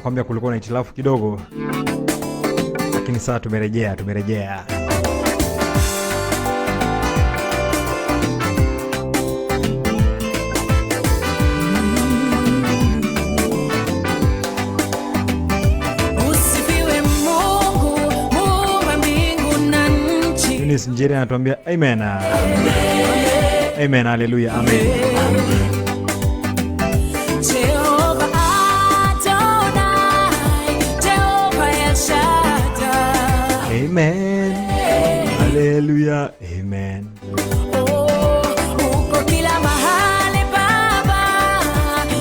nakwambia kulikuwa na hitilafu kidogo, lakini sasa tumerejea. Eunice Njeri anatuambia amen. Amen, haleluya, amen. Amen. Hallelujah. Amen. Uko kila mahali Baba,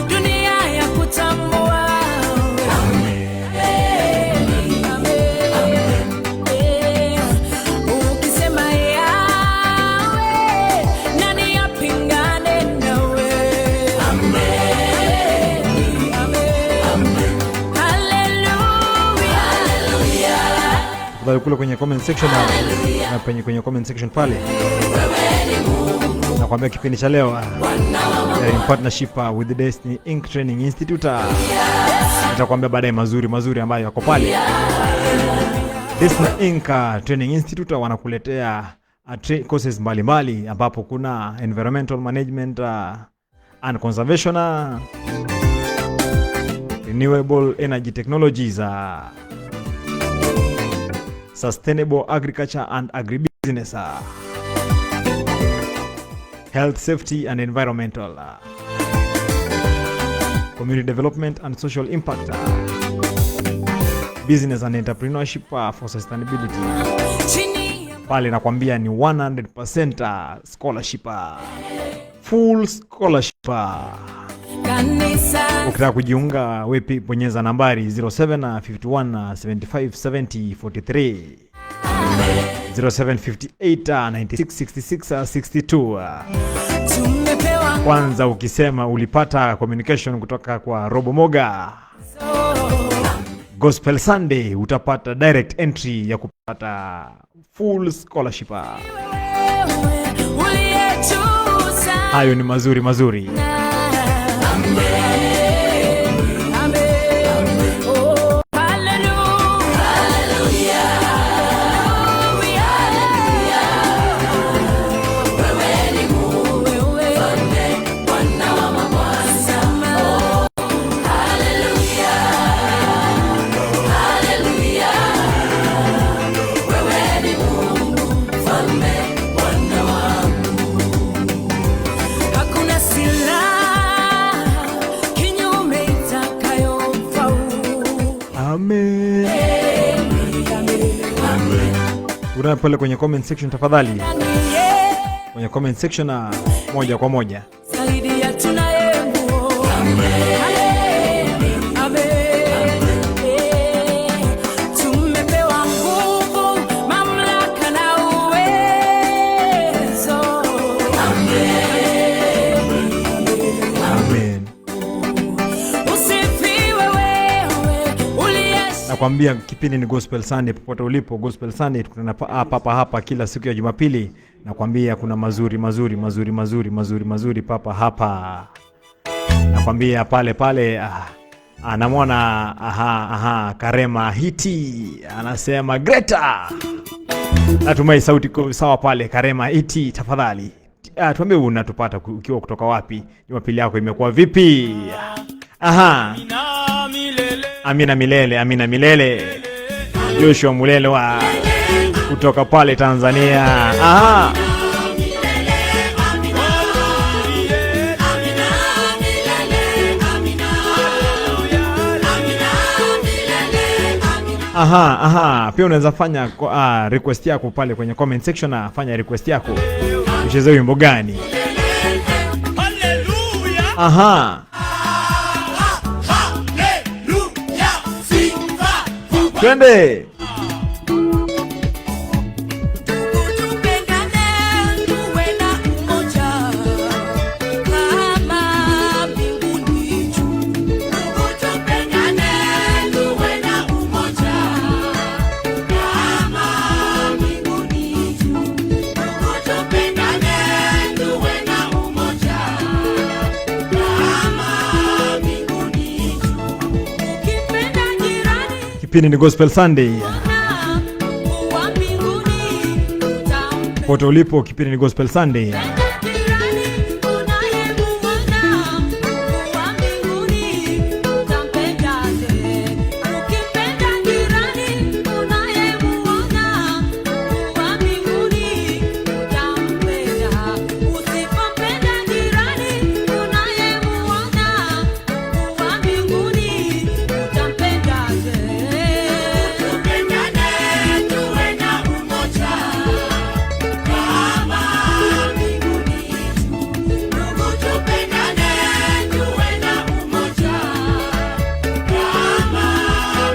dunia ya kutambua. Amen. Ukisema yawe, nani yapingane nawe? Amen. Bado kule kwenye comment section na kwenye comment section pale nakwambia kipindi cha leo in partnership with the Destiny Inc Training Institute. Nitakwambia baadaye mazuri ambayo yako pale. Destiny Inc Training Institute wanakuletea courses mbalimbali ambapo kuna environmental management and conservation, renewable energy technologies, sustainable agriculture and agribusiness, health, safety and environmental, community development and social impact, business and entrepreneurship for sustainability. Pale nakwambia ni 100% scholarship, full scholarship. Ukitaka kujiunga wepi bonyeza nambari 0751757043, 0758966662. Kwanza ukisema ulipata communication kutoka kwa Robo Moga Gospel Sunday, utapata direct entry ya kupata full scholarship. Hayo ni mazuri. Urana pale kwenye comment section tafadhali. Kwenye comment section moja kwa moja. Tumepewa nguvu, mamlaka na uwezo. Amen. Usifiwe wewe uliyeshinda. Nakwambia kipindi ni Gospel Sunday, popote ulipo. Gospel Sunday tukutana hapa kila siku ya Jumapili. Nakwambia kuna mazuri papa hapa. Nakwambia pale anamwona Karema Hiti anasema Greta. Natumai sauti kwa sawa pale. Karema Hiti tafadhali tuambie unatupata ukiwa kutoka wapi, Jumapili yako imekuwa vipi? Amina milele. Joshua Mulele wa kutoka pale Tanzania. Pia unaweza fanya request yako pale kwenye comment section. Fanya request yako. Ucheze wimbo gani? Hallelujah. Twende. Kipenda Kipindi ni Gospel Sunday. wa mbinguni utampenda. Pote ulipo, kipindi ni Gospel Sunday. Jirani unayemuona wa mbinguni utampendaje? Ukimpenda jirani unayemuona wa mbinguni utampenda. Usipompenda jirani unayemuona wa mbinguni utampendaje? Tupendane tuwe na umoja kama mbinguni juu. Ndugu, tupendane tuwe na umoja kama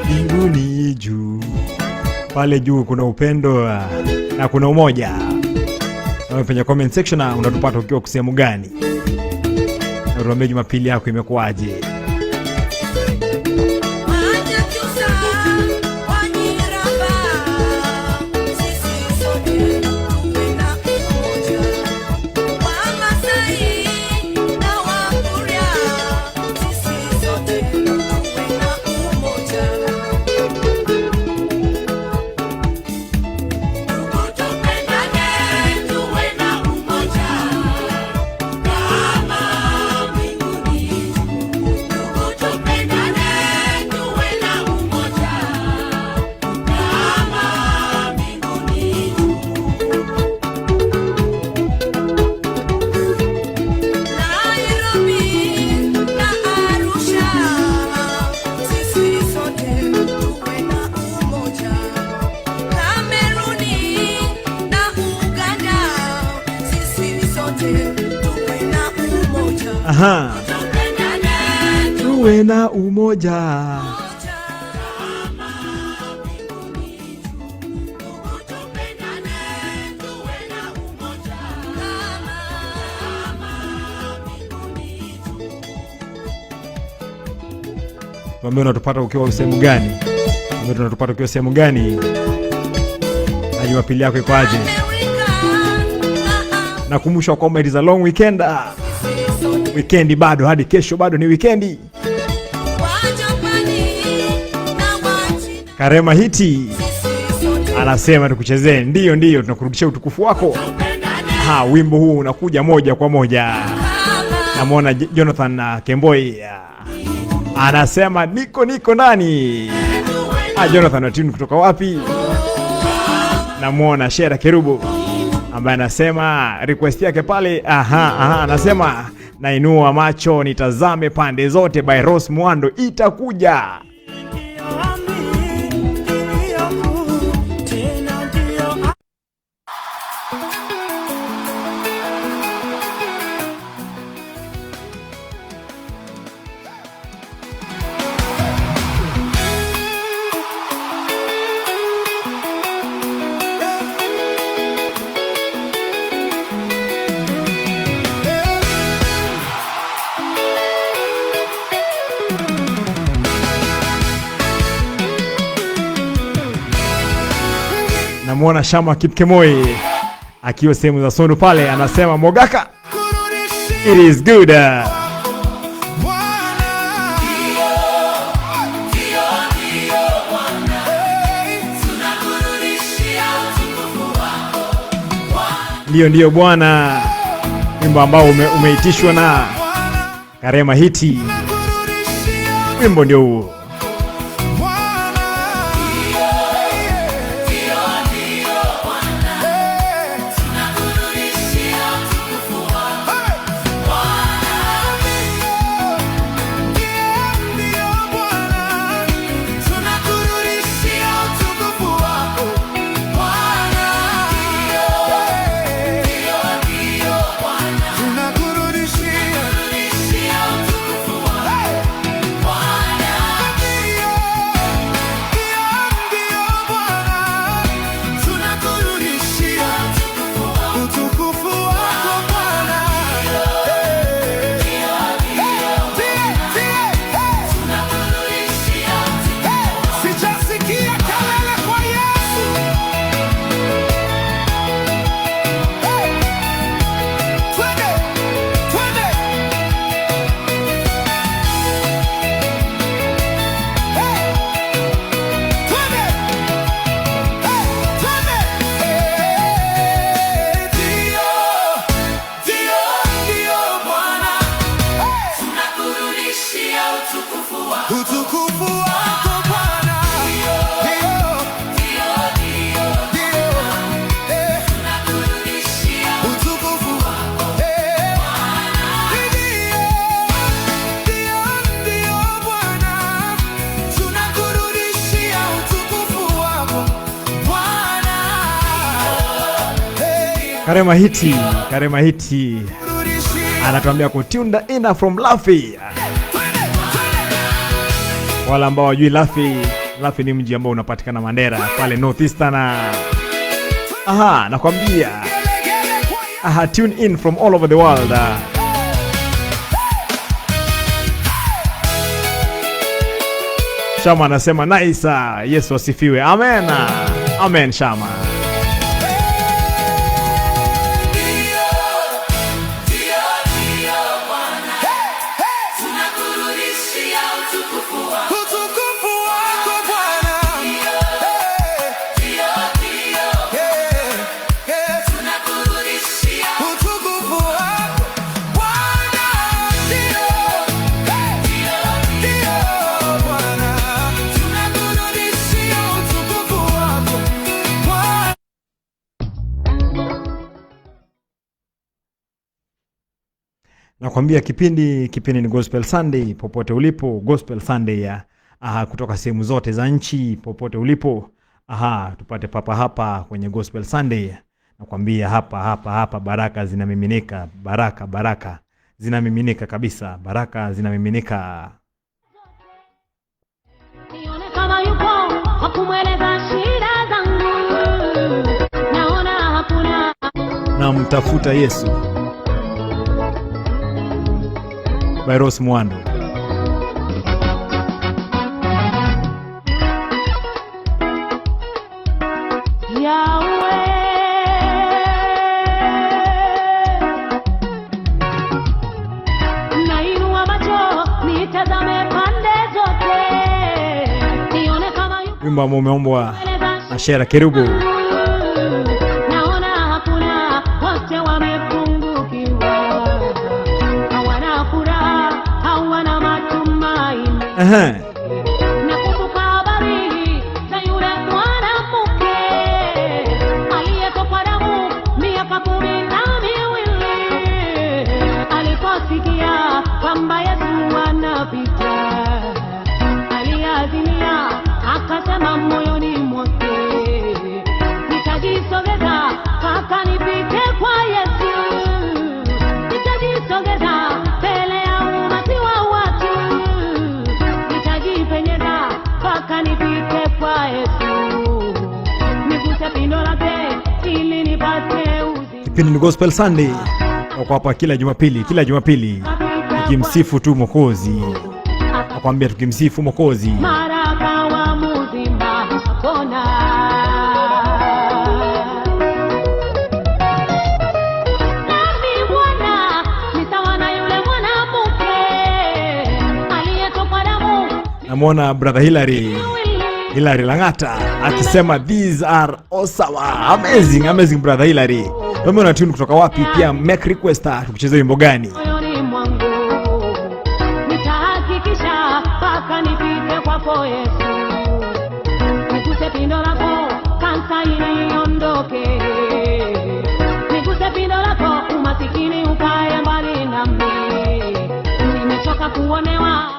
Mbinguni juu. Pale juu kuna upendo na kuna umoja. Na kwenye comment section unatupata ukiwa kusehemu gani? Na tuambie Jumapili yako imekuwaje? Wanyakyusa, Wanyiramba, sisi sote tuwe na umoja. Wamasai na Wakuria, sisi sote tuwe na umoja. Ndugu, tupendane tuwe na umoja kama mbinguni juu. Ndugu, tupendane tuwe na umoja kama mbinguni juu. Nairobi na Arusha, sisi sote tuwe na umoja. Kameruni na Uganda, sisi sote tuwe na umoja. Aha, Tupendane tuwe na umoja. Tuambie unatupata ukiwa sehemu gani? Tuambie tunatupata ukiwa sehemu gani? Na Jumapili yako iko aje? Nakumbusha kwamba it is a long weekend. Weekendi bado, hadi kesho bado ni weekendi. Karema Hiti anasema tukuchezee. Ndiyo, tunakurudishia utukufu wako. Wimbo huu unakuja moja kwa moja. Namwona Jonathan Kemboi anasema niko ndani. Jonathan watini kutoka wapi? Namwona Shera Kerubo ambaye anasema request yake pale. Anasema nainua macho nitazame pande zote by Rose Mwando itakuja. Namwona Shama Kipkemoi akiwa sehemu za Sondu pale, anasema Mogaka it is good. Ndiyo bwana, wimbo ambao umeitishwa na Karema Hiti. Wimbo ndio huo. Karema hiti anatuambia kutunda ina from Lafi. Wala ambao wajui Lafi ni mji ambao unapatikana Mandera pale Northeastern. Nakwambia tune in from all over the world. Shama anasema nice. Yesu asifiwe. Amen. Amen Shama. Nakwambia kipindi ni Gospel Sunday popote ulipo. Gospel Sunday ya kutoka sehemu zote za nchi popote ulipo. Tupate papa hapa kwenye Gospel Sunday. Nakwambia hapa baraka zinamiminika, baraka zinamiminika kabisa, baraka zinamiminika. Nione kama yupo hakumweleza shida zangu, naona hakuna, namtafuta Yesu. Byros Mwando. nainua macho nitazame pande zote, nione kama yupo Wimbo ambao umeombwa na Shera Kerubo. naona hakuna, wote wamepungukiwa, hawana furaha, hawana matumaini. Nakumbuka habari za yule mwanamke aliyetokwa damu miaka 12, aliposikia kwamba Yesu anapita, aliazimia akasema moyoni mwake, nitajisogeza mpaka nipite kwa Yesu, nitajisogeza mbele ya umati wa watu, nitajipenyeza mpaka nipite kwa Yesu, niguse pindo lake ili nipate uzima. Kipindi ni Gospel Sunday. Kwa hapa kila Jumapili tukimsifu tu Mwokozi. Nakwambia tukimsifu Mwokozi. Maraka wa muzima pona. Nami Bwana nitawana yule mwanamke aliyetokwa damu. Namuona brother Hilary Langata akisema these are awesome, amazing brother Hilary. Tumeona tune kutoka wapi? Pia make request tukucheze wimbo gani? Moyoni mwangu nitahakikisha mpaka nipite kwako Yesu, niguse pindo lako kansa iondoke, niguse pindo lako umasikini ukae mbali nami, nimechoka kuonewa.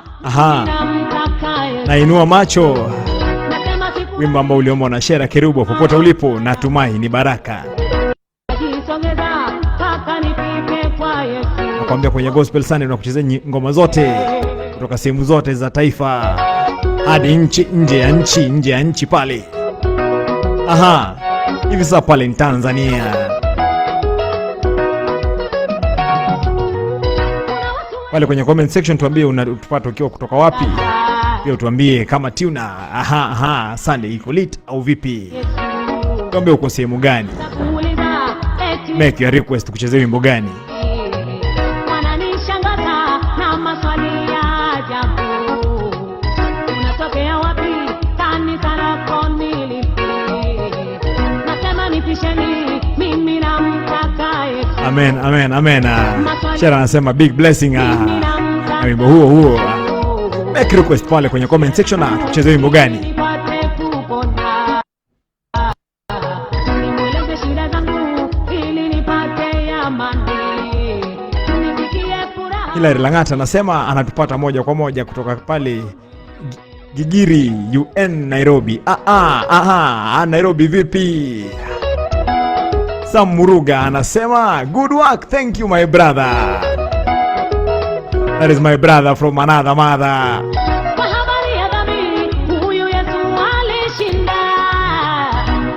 Nainua macho, wimbo ambao uliombwa na Shera Kerubo. Popote ulipo natumai ni baraka. Nakwambia kwenye Gospel Sunday tunakuchezea ngoma zote kutoka sehemu zote za taifa hadi nje ya nchi pale. Hivi sasa pale ni Tanzania. Pale kwenye comment section tuambie unatupata ukiwa kutoka wapi. Pia tuambie kama tuna Sunday iko lit au vipi. Tuambie uko sehemu gani. Make your request kuchezea wimbo gani. Wananishangaza na maswali ya ajabu. Unatokea wapi? Kanisa lako nilipi? Nasema nipisheni mimi namtaka Yesu. Amen. Shera anasema big blessing. Na wimbo huo. Make request pale kwenye comment section na kuchezea wimbo gani. Hilary Langata anasema anatupata moja kwa moja kutoka pale Gigiri UN Nairobi. Nairobi vipi? Sam Muruga anasema good work, thank you my brother. That is my brother from another mother. Kwa habari ya dhambi, huyu Yesu alishinda.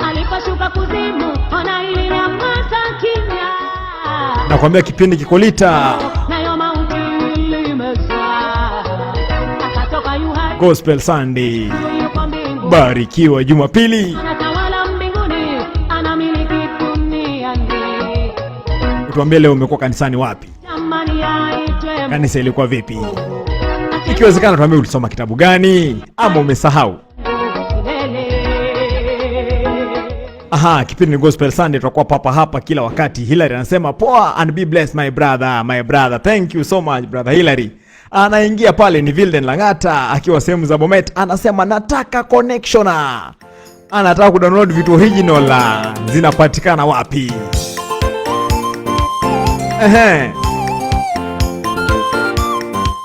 Alipashuka kuzimu, ona ilinyamaza kimya. Nakwambia kipindi kikolita. Nayo mauti ilimezwa. Akatoka yu hai. Gospel Sunday. Yuko mbingu. Barikiwa Jumapili. Anatawala mbinguni, anamiliki duniani. Utuambie leo umekuwa kanisani wapi? Jamani aitwe Kanisa ilikuwa vipi? Ikiwezekana tuambie ulisoma kitabu gani ama umesahau. Aha, kipindi ni Gospel Sunday, tutakuwa papa hapa kila wakati. Hilary anasema poa and be blessed my brother, my brother. Thank you so much brother Hilary. Anaingia pale ni Vilden Langata akiwa sehemu za Bomet, anasema nataka connection. Anataka kudownload vitu original, zinapatikana wapi? Ehe.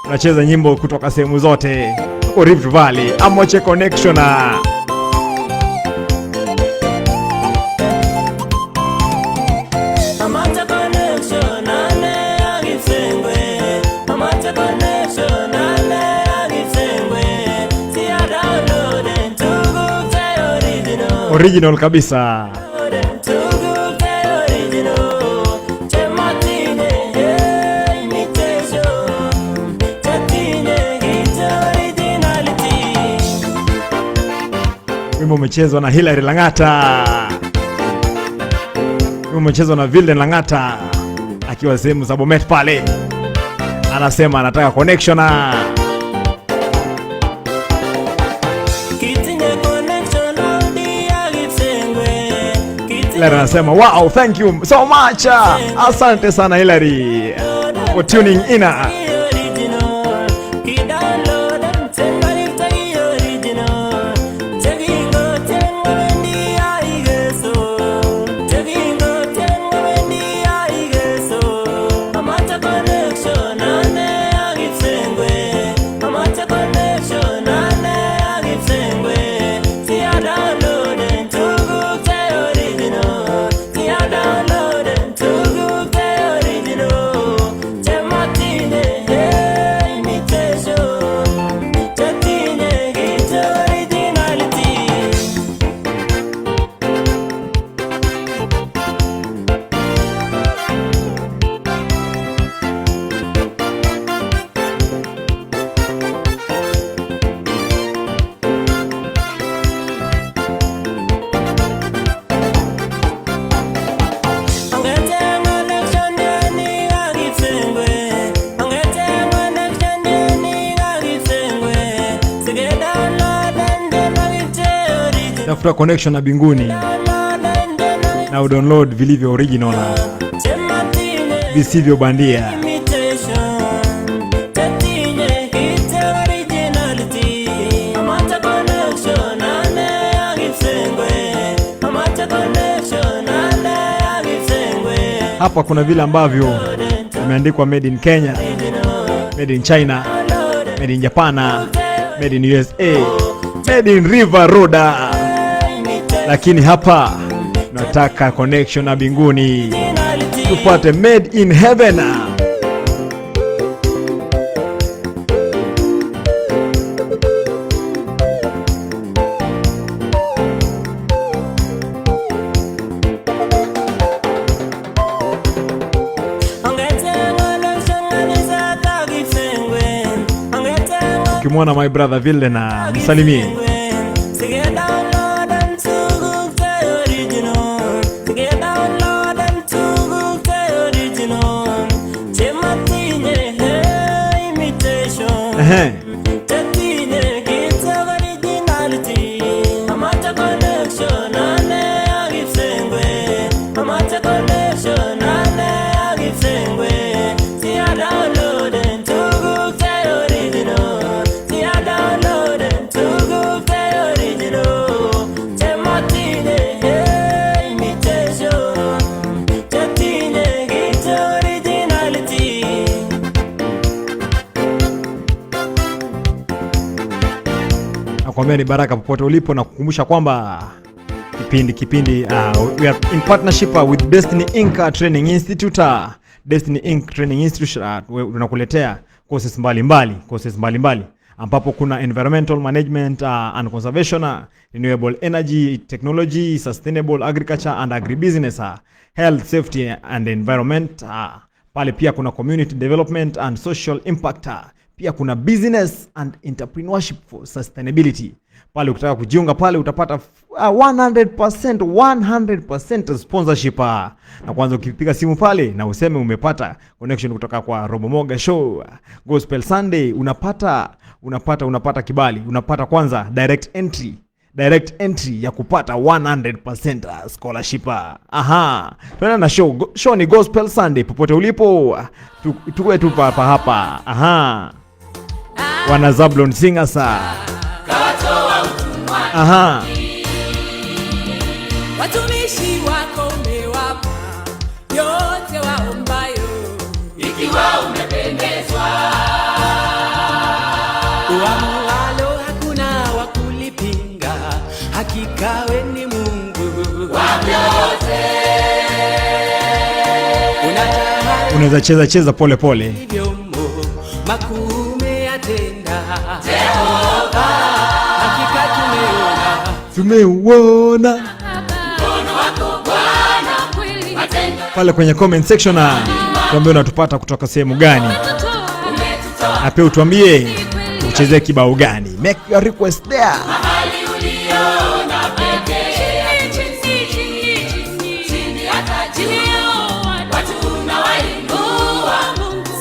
Unacheza nyimbo kutoka sehemu zote. Uko Rift Valley, Amoche Connection. Original kabisa. Wimbo umechezwa na Hilary Langata. Wimbo umechezwa na Vilden Langata akiwa sehemu za Bomet pale. Anasema anataka connection. Hilary anasema wow, thank you so much. Asante sana Hilary for tuning in. Tafuta connection na binguni na udownload vilivyo original visivyo bandia. Hapa kuna vile ambavyo imeandikwa made in Kenya, made in China, made in Japan, made in USA, made in River Road. Lakini hapa nataka connection na binguni, tupate made in heaven. Ukimwona my brother Vilden na msalimie. Nakwambia ni baraka popote ulipo, na kukumbusha kwamba Kipindi we are in partnership with Destiny Inc Training Institute. Destiny Inc Training Institute tunakuletea courses mbalimbali ambapo kuna environmental management and conservation, renewable energy technology, sustainable agriculture and agribusiness, health safety and environment. Pale pia kuna community development and social impact. Pia kuna business and entrepreneurship for sustainability. Pale ukitaka kujiunga pale utapata 100% sponsorship. Na kwanza ukipiga simu pale na useme umepata connection kutoka kwa Robomoga Show, Gospel Sunday, unapata kibali, unapata kwanza direct entry ya kupata 100% scholarship. Tunaenda na show ni Gospel Sunday, popote ulipo tuwe tu hapa. Wana Zablon Singers. Watumishi wako umewapa yote waombayo, ikiwa umependezwa. Uamualo hakuna wa kulipinga, hakika we ni Mungu wa vyote. Unaweza cheza pole. Makuu umeyatenda Jehova, hakika tumeuona mkono wako Bwana kweli. Pale kwenye comment section tuambie unatupata kutoka sehemu gani, na pia utuambie uchezee kibao gani. Make your request there. Mahali uliona pekee, chini hata juu, watu unawainua,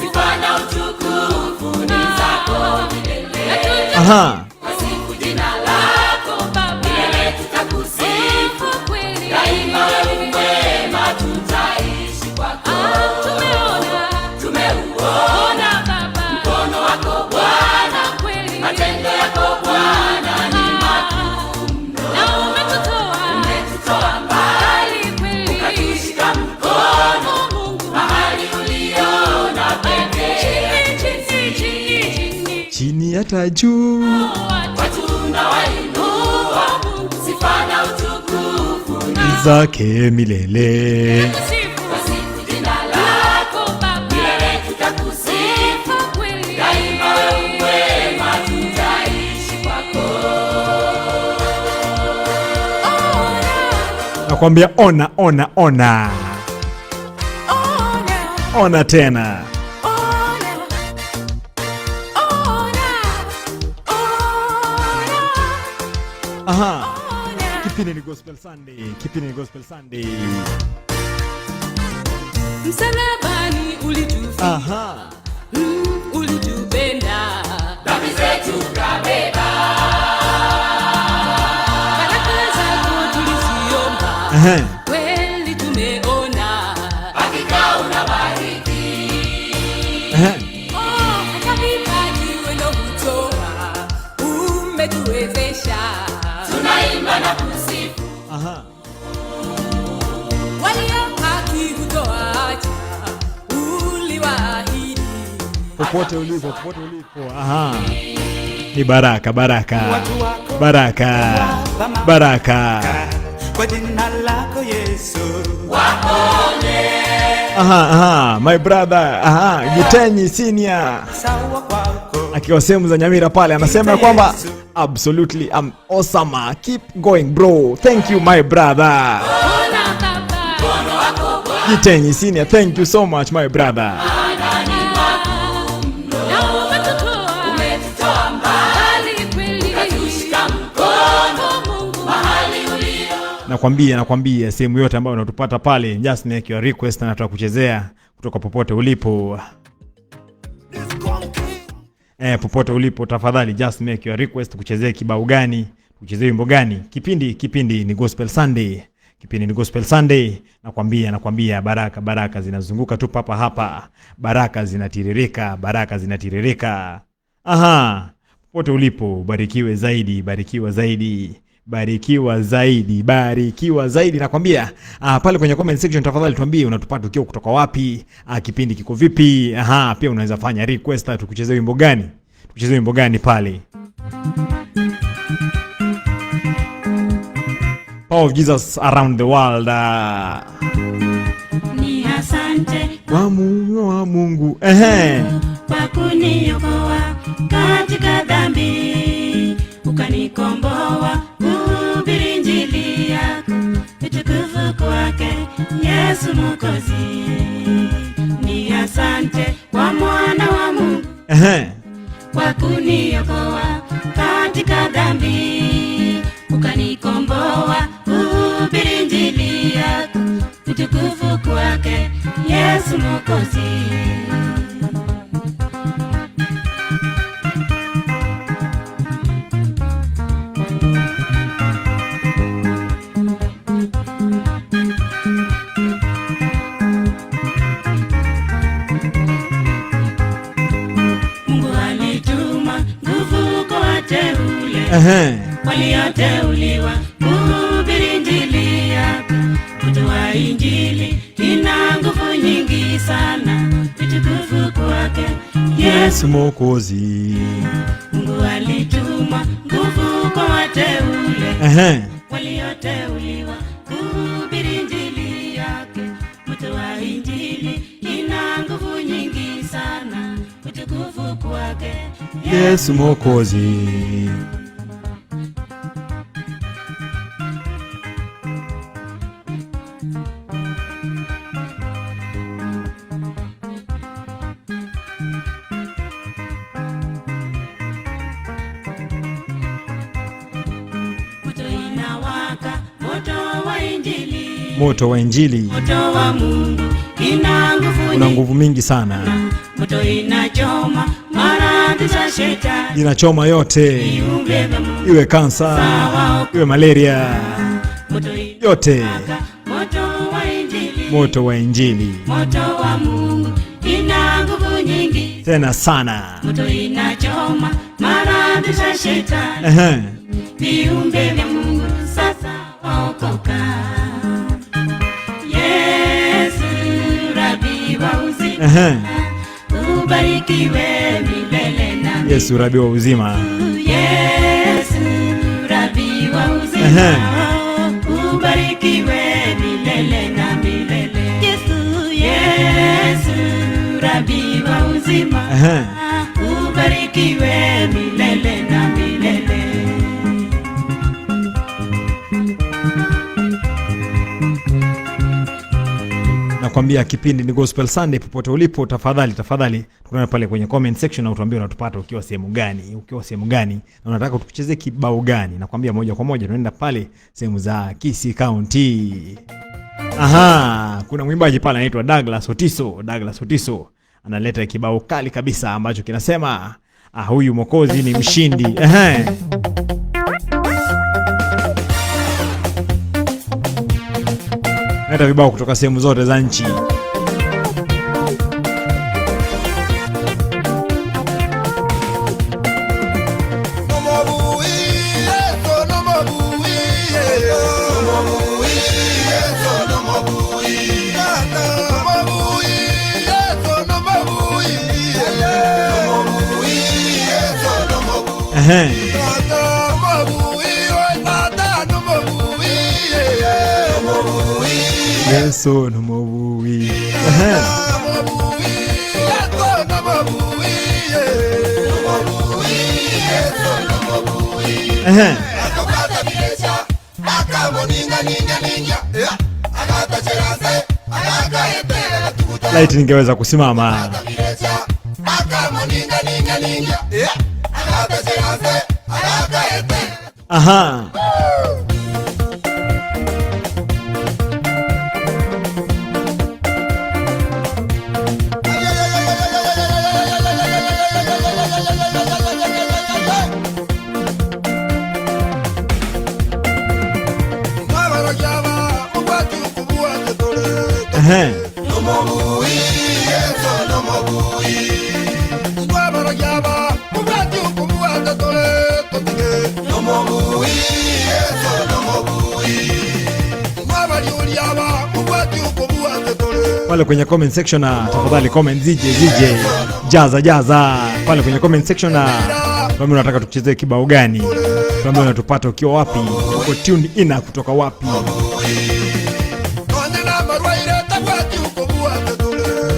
sifa na utukufu ni zako milele. Wasifu jina lako Baba, milele tutakusifu kweli. Daima wewe mwema, tutaishi kwako. Tumeuona Baba mkono wako Bwana kweli. Matendo yako Bwana ni makuu mno. Na umetutoa mbali kweli. Ukatushika mkono Mungu, mahali uliona pekee. Chini hata juu, watu unawainua, sifa na utukufu ni zake milele. wasifu jina lako Baba, milele tutakusifu kweli. Daima wewe mwema, tutaishi kwako. Nakwambia ona tena. Kipindi ni Gospel Sunday. Msalabani ulitufia, ulitupenda, dhambi zetu kabeba. Baraka zako tuliziomba, kweli tumeona, hakika unabariki. Hata vipaji wewe hutoa, umetuwezesha, tunaimba na kusifu. Walio haki hutoacha, uliwaahidi. Popote ulipo. Ni baraka kwa jina lako Yesu. My brother Gitenyi Senior Sawa kwako. akiwa sehemu za Nyamira pale anasema kwamba absolutely I'm awesome, keep going bro, thank you my brother. Gitenyi Senior, thank you so much my brother. Nakwambia sehemu yote ambayo unatupata pale, just make your request na tutakuchezea kutoka popote ulipo. Popote ulipo tafadhali just make your request, kuchezea kibao gani, kuchezea wimbo gani. Kipindi ni Gospel Sunday. Nakwambia baraka zinazunguka tu hapa. Baraka zinatiririka. Popote ulipo barikiwa zaidi. Nakwambia pale kwenye comment section tafadhali tuambie unatupata ukiwa kutoka wapi, kipindi kiko vipi. Pia unaweza fanya request tukuchezee wimbo gani pale. Power of Jesus around the world. Ni asante Wa Mungu. kwa kuniokoa katika dhambi, ukanikomboa kuhubiri injili yako, utukufu kwake Yesu Mwokozi. Ni asante kwa mwana wa Mungu kwa kuniokoa katika dhambi, ukanikomboa kuhubiri injili yako, utukufu kwake Yesu Mwokozi. Mungu alituma nguvu kwa wateule walioteuliwa kuhubiri injili yako. Kutoa injili ina nguvu nyingi sana, utukufu kwake Yesu Mwokozi. Mungu alituma nguvu kwa wateule walioteuliwa kuhubiri injili yake. Kutoa injili ina nguvu nyingi sana, utukufu kwake Yesu Mwokozi. moto inawaka, moto wa injili, Moto wa injili moto wa Mungu ina nguvu una nguvu mingi sana. moto inachoma maradhi za shetani, Inachoma yote, viumbe vya Mungu iwe kansa, iwe malaria, moto yote. inawaka, moto wa injili, Moto wa injili moto wa Mungu ina nguvu nyingi tena sana. moto inachoma maradhi za shetani, viumbe vya Mungu sasa waokoka. Yesu Rabi wa uzima, ubarikiwe milele na milele. Yesu Rabi wa uzima. Yesu Rabi wa uzima, ubarikiwe milele na milele. Yesu Rabi wa uzima, ubarikiwe milele na milele. Nakwambia kipindi ni Gospel Sunday. Popote ulipo, tafadhali tukutane pale kwenye comment section na utuambie unatupata ukiwa sehemu gani na unataka tukuchezee kibao gani. Nakwambia moja kwa moja tunaenda pale sehemu za Kisii County. Kuna mwimbaji pale anaitwa Douglas Otiso analeta kibao kali kabisa ambacho kinasema huyu Mwokozi ni mshindi. Leta vibao kutoka sehemu zote za nchi. Yesu no mabuwi. Light ningeweza kusimama. Pale kwenye comment section tafadhali comment zije jaza pale kwenye comment section kama unataka tukuchezee kibao gani. Tuambie unatupata ukiwa wapi, uko tuned in kutoka wapi.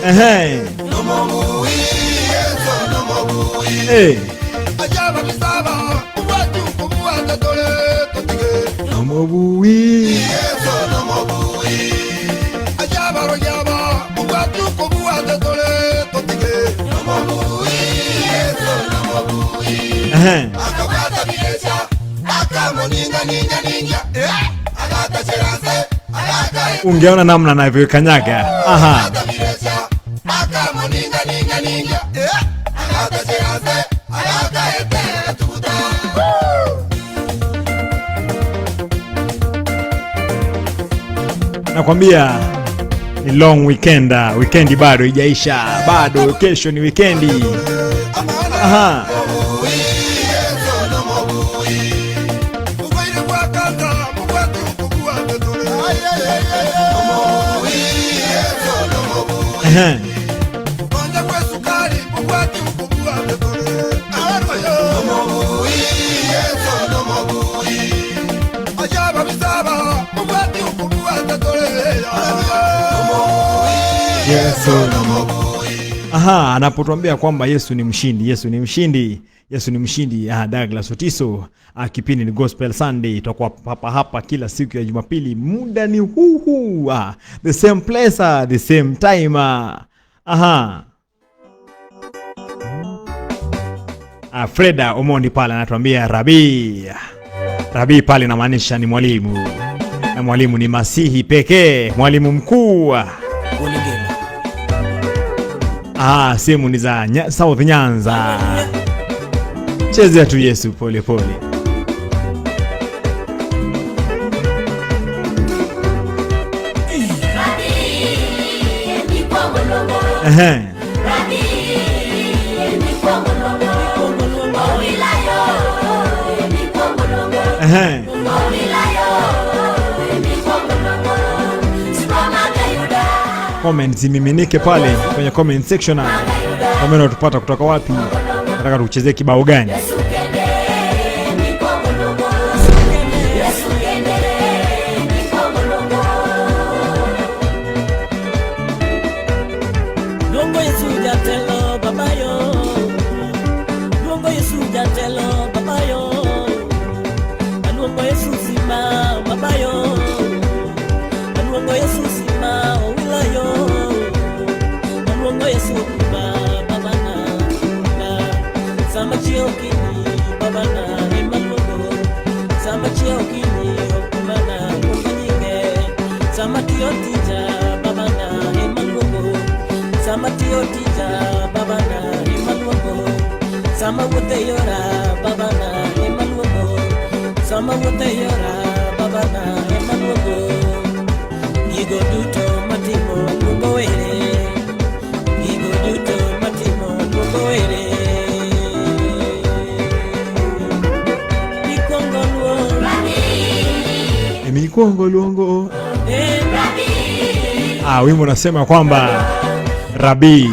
Ehe. Nomobui. Ungeona namna anavyokanyaga. Aha. Nakwambia ni long weekend, weekendi bado haijaisha, bado kesho ni weekendi. Aha. Aha. Aha, anapotuambia kwamba Yesu ni mshindi, Yesu ni mshindi, Yesu ni mshindi. Douglas Otiso, kipindi ni Gospel Sunday, tutakuwa hapa kila siku ya Jumapili, muda ni huu, the same place, the same time. Aha. Freda Omondi pale anatuambia Rabi. Rabi pale inamaanisha ni mwalimu. Na mwalimu ni Masihi pekee, mwalimu mkuu. Sehemu ni za South Nyanza. Chezea tu Yesu pole pole. Comment zimiminike pale kwenye comment section. Kama unatupata kutoka wapi, nataka tukuchezee kibao gani? Kongo luongo. Wimbo unasema kwamba Rabi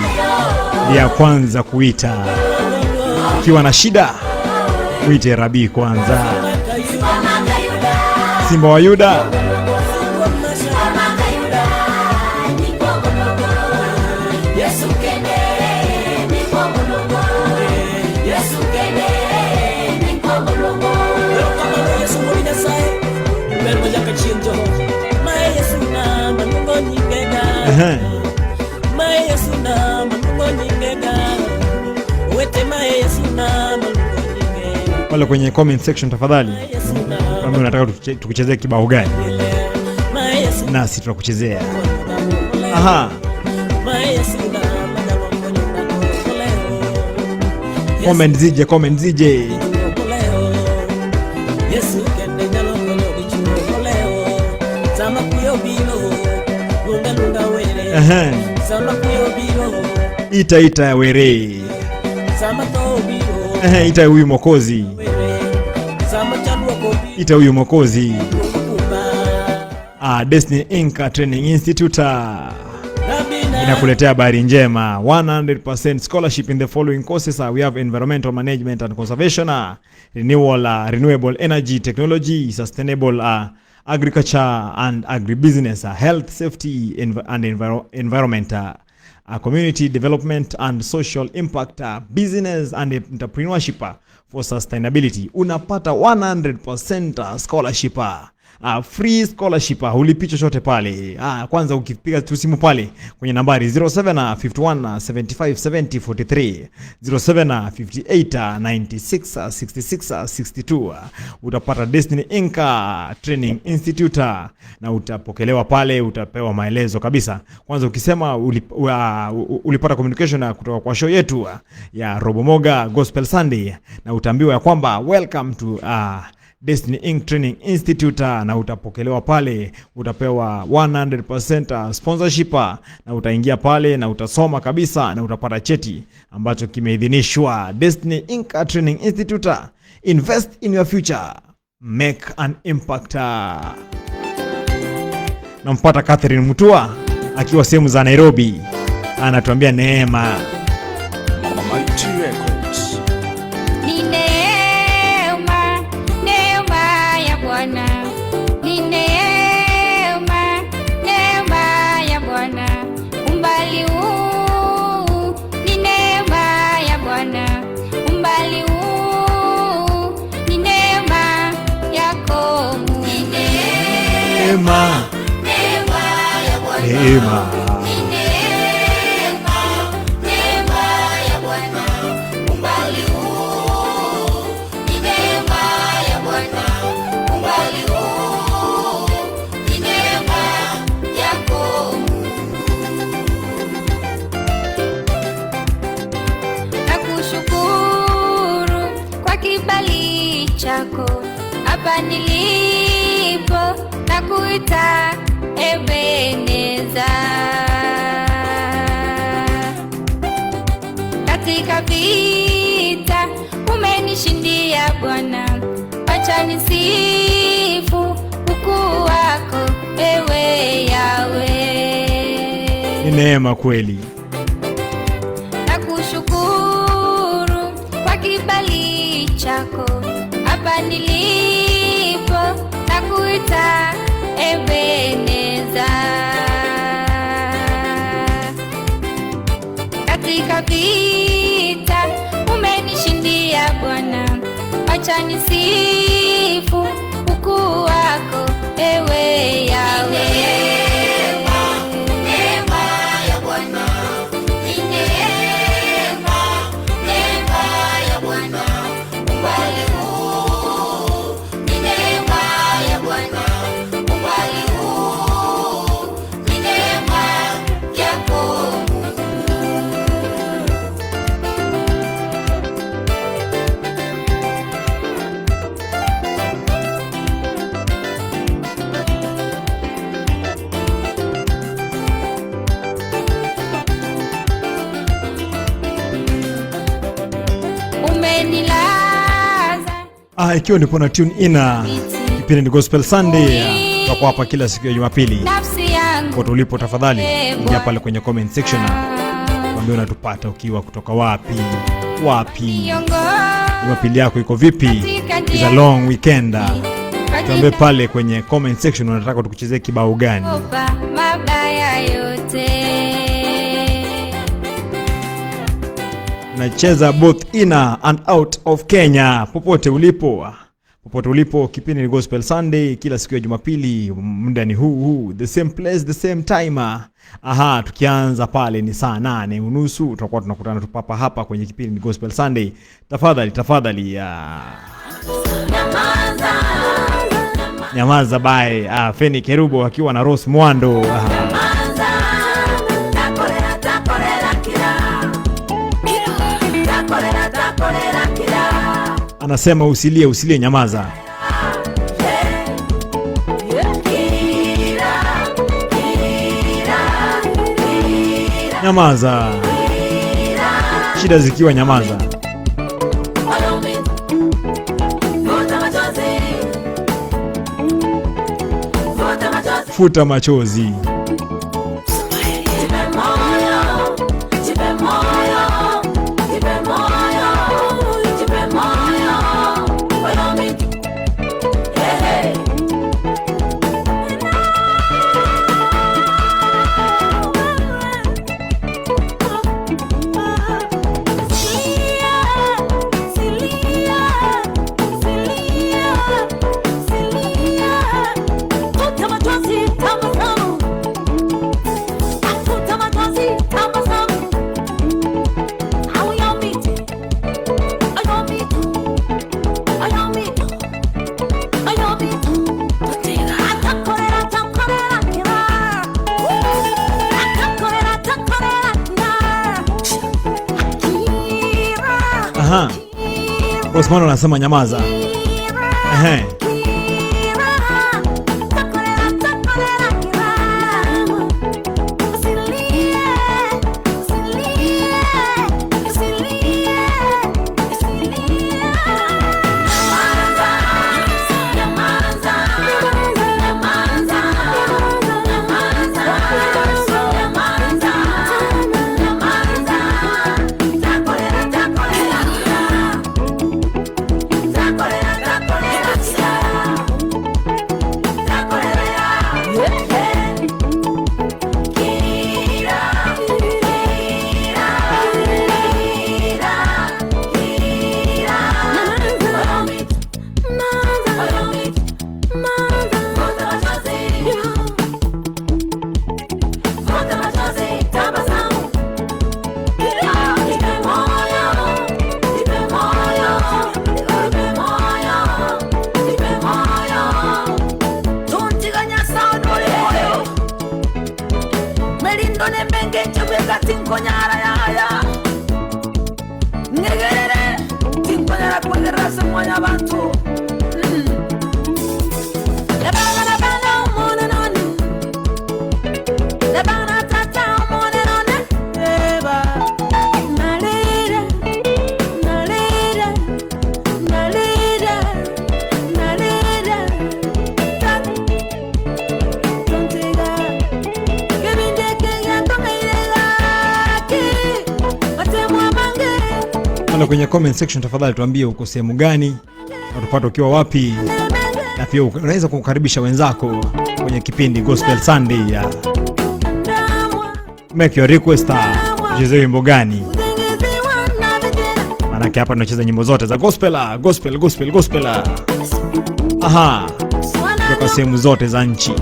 ni ya kwanza kuita. Ukiwa na shida uite Rabi kwanza. Simba wa Yuda. Wala kwenye comment section tafadhali, kama unataka tukuchezee kibao gani, nasi tutakuchezea. Aha. Comment zije. Ita were. Ita huyu Mwokozi. Ita huyu Mwokozi. Destiny Inc Training Institute. inakuletea habari njema. 100% scholarship in the following courses. We have environmental management and conservation, renewable energy technology, sustainable agriculture and agribusiness, health, safety and environment, community development and social impact, business and entrepreneurship for sustainability. Unapata 100% scholarship, free scholarship, hulipi chochote pale. Kwanza ukipiga tu simu pale kwenye nambari 0751757043, 0758966662 utapata Destiny Inc Training Institute na utapokelewa pale, utapewa maelezo kabisa. Kwanza ukisema ulipata communication kutoka kwa show yetu ya Robomoga Gospel Sunday, na utaambiwa ya kwamba welcome to Destiny Inc Training Institute, na utapokelewa pale, utapewa 100% sponsorship, na utaingia pale na utasoma kabisa na utapata cheti ambacho kimeidhinishwa. Destiny Inc Training Institute, invest in your future, make an impact. Nampata Catherine Mutua akiwa sehemu za Nairobi, anatuambia neema. Mighty Records. Ni neema, neema ya Bwana. Ni neema, neema ya Bwana. Umbali huu ni neema ya Bwana. Umbali huu ni neema yako. Ni Neema, neema ya Bwana. neema. Hapa nilipo na kuita Ebeneza. Katika vita umenishindia Bwana, acha nisifu ukuu wako ewe Yawe. Ni neema kweli. Nakushukuru kwa kibali chako. Hapa nilipo na kuita Ebeneza. Katika vita umenishindia Bwana, acha nisifu ukuu wako ewe Yawe. Ikiwa ndipo na tune ina kipindi ni Gospel Sunday, tutakuwa hapa kila siku ya Jumapili. Kwa ulipo tafadhali ingia pale kwenye comment section, mwambie unatupata ukiwa kutoka wapi. Jumapili yako iko vipi? It's a long weekend. Tuambie pale kwenye comment section unataka tukuchezee kibao gani. Mabaya yote Nacheza both inner and out of Kenya. Popote ulipo, kipindi ni Gospel Sunday kila siku ya Jumapili. Muda ni huu, the same place, the same time. Tukianza pale ni saa 8:30 tutakuwa tunakutana tupapa hapa kwenye kipindi ni Gospel Sunday. Tafadhali Nyamaza bye. Feni Kerubo akiwa na Rose Mwando. Anasema usilie nyamaza. Nyamaza. Shida zikiwa nyamaza. Futa machozi. Aha. Osman anasema nyamaza. Ehe. Kwenye comment section tafadhali tuambie uko sehemu gani, utapata ukiwa wapi, na pia unaweza kukaribisha wenzako kwenye kipindi Gospel Sunday ya make your request. Ucheze wimbo gani? Maana hapa tunacheza nyimbo zote za gospel. Aha, kutoka sehemu zote za nchi.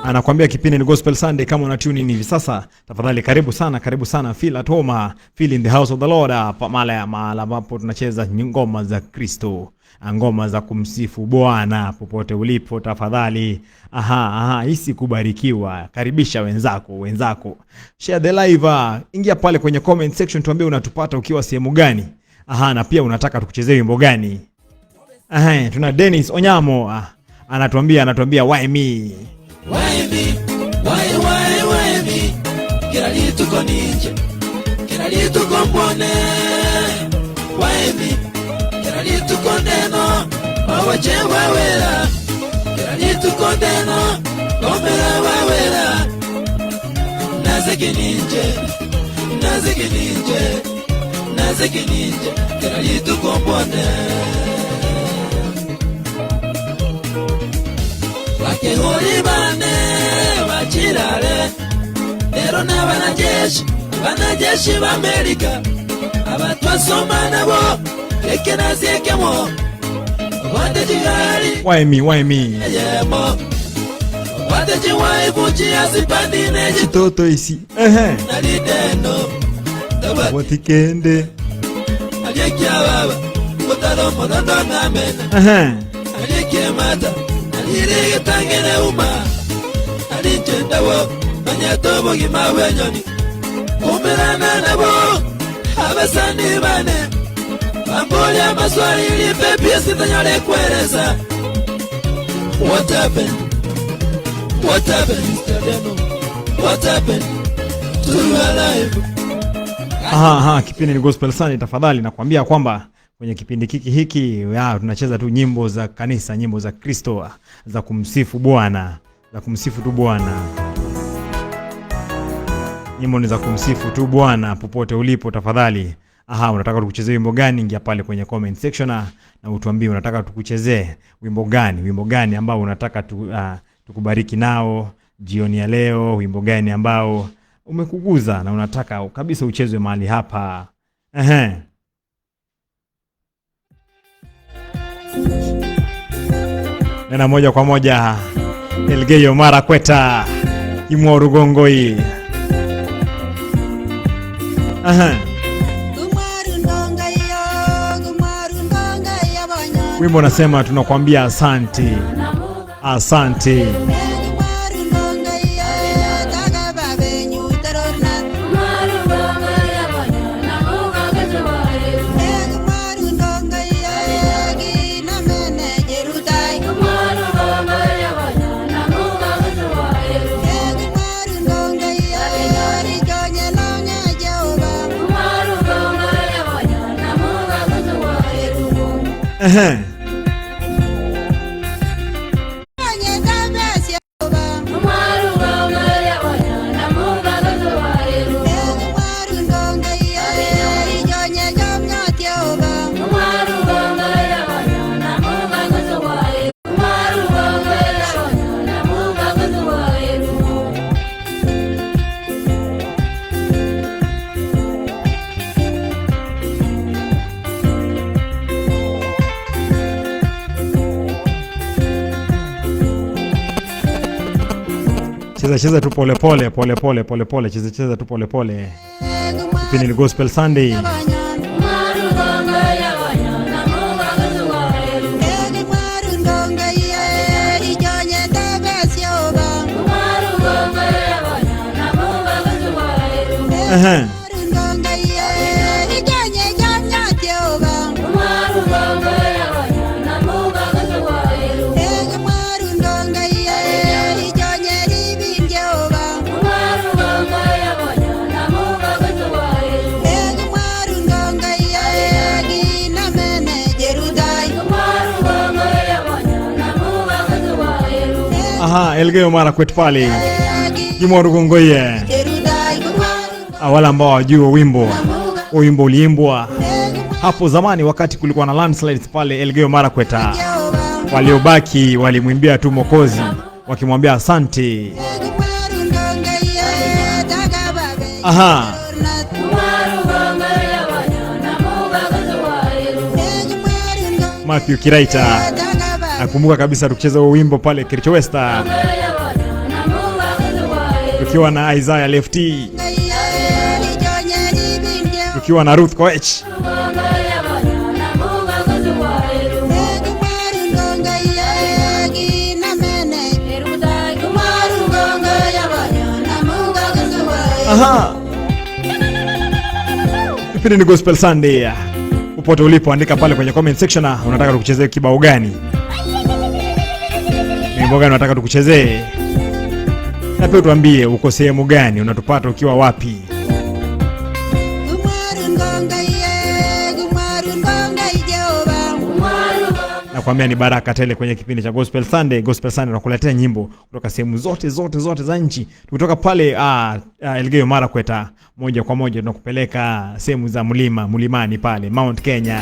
Anakuambia kipindi ni Gospel Sunday. Kama una tune in hivi sasa, tafadhali karibu sana, feel at home, feel in the house of the Lord. Mahala ambapo tunacheza ngoma za Kristo, ngoma za kumsifu Bwana popote ulipo tafadhali. Aha, hisi kubarikiwa. Karibisha wenzako. Share the live. Ingia pale kwenye comment section tuambie unatupata ukiwa sehemu gani. Aha, na pia unataka tukuchezee wimbo gani. Aha, tuna Dennis Onyamo. Anatuambia why me? Why me? Why me? Kila litu koninje, kila litu kombone. Why me? Kila litu kondeno, wawache wawela. Kila litu kondeno, komela wawela. Nazeki ninje, kila litu kombone. Wakehoribane wachirale lero n'abanajeshi b'Amerika abatwasoma nabo ekenazekemo wande jigari. Why me? Yemo wande jiwai buji asipandine Chitoto isi. Nalideno watikende aliyekia baba utalo modondo ngamena. Aliyekia mata alirege tangene uma alinjenda wo banyatobo gimawenyoni umirana nabo abasani bane bamboli amaswali ilipe pisi tanyole kueleza. What happened What happened to your life? Aha, kipindi ni Gospel Sunday. Tafadhali nakwambia kwamba kwenye kipindi hiki tunacheza tu nyimbo za kanisa, nyimbo za Kristo, za kumsifu Bwana, Nyimbo ni za kumsifu tu Bwana popote ulipo tafadhali. Aha, unataka tukuchezee wimbo gani? Ingia pale kwenye comment section na utuambie unataka tukuchezee wimbo gani ambao unataka tukubariki nao jioni ya leo. Wimbo gani ambao umekuguza na unataka kabisa uchezwe mahali hapa. Nena moja kwa moja Elgeyo Marakwet, Imworu Gongoi. Wimbo unasema tunakwambia asante. Asante. Cheza tu pole pole, cheza tu pole pole. Kipindi ni Gospel Sunday. Elgeyo Marakwet pale Gimoru Gongoye. Wala ambao wajua wimbo uliimbwa hapo zamani wakati kulikuwa na landslides pale Elgeyo Marakwet. Waliobaki walimwimbia tu Mwokozi wakimwambia asante. Matthew Kiraita nakumbuka kabisa tukicheza wimbo pale Kericho Westa tukiwa na Isaiah Lefty, tukiwa na Ruth Koech. Kipindi ni Gospel Sunday. Upote ulipo andika pale kwenye comment section unataka tukuchezee kibao gani? Wimbo gani unataka tukuchezee? Na pia tuambie uko sehemu gani, unatupata ukiwa wapi? Nakwambia ni baraka tele kwenye kipindi cha Gospel Sunday. Gospel Sunday tunakuletea nyimbo kutoka sehemu zote za nchi. Kutoka pale Elgeyo Marakwet moja kwa moja tunakupeleka sehemu za mlimani pale Mount Kenya.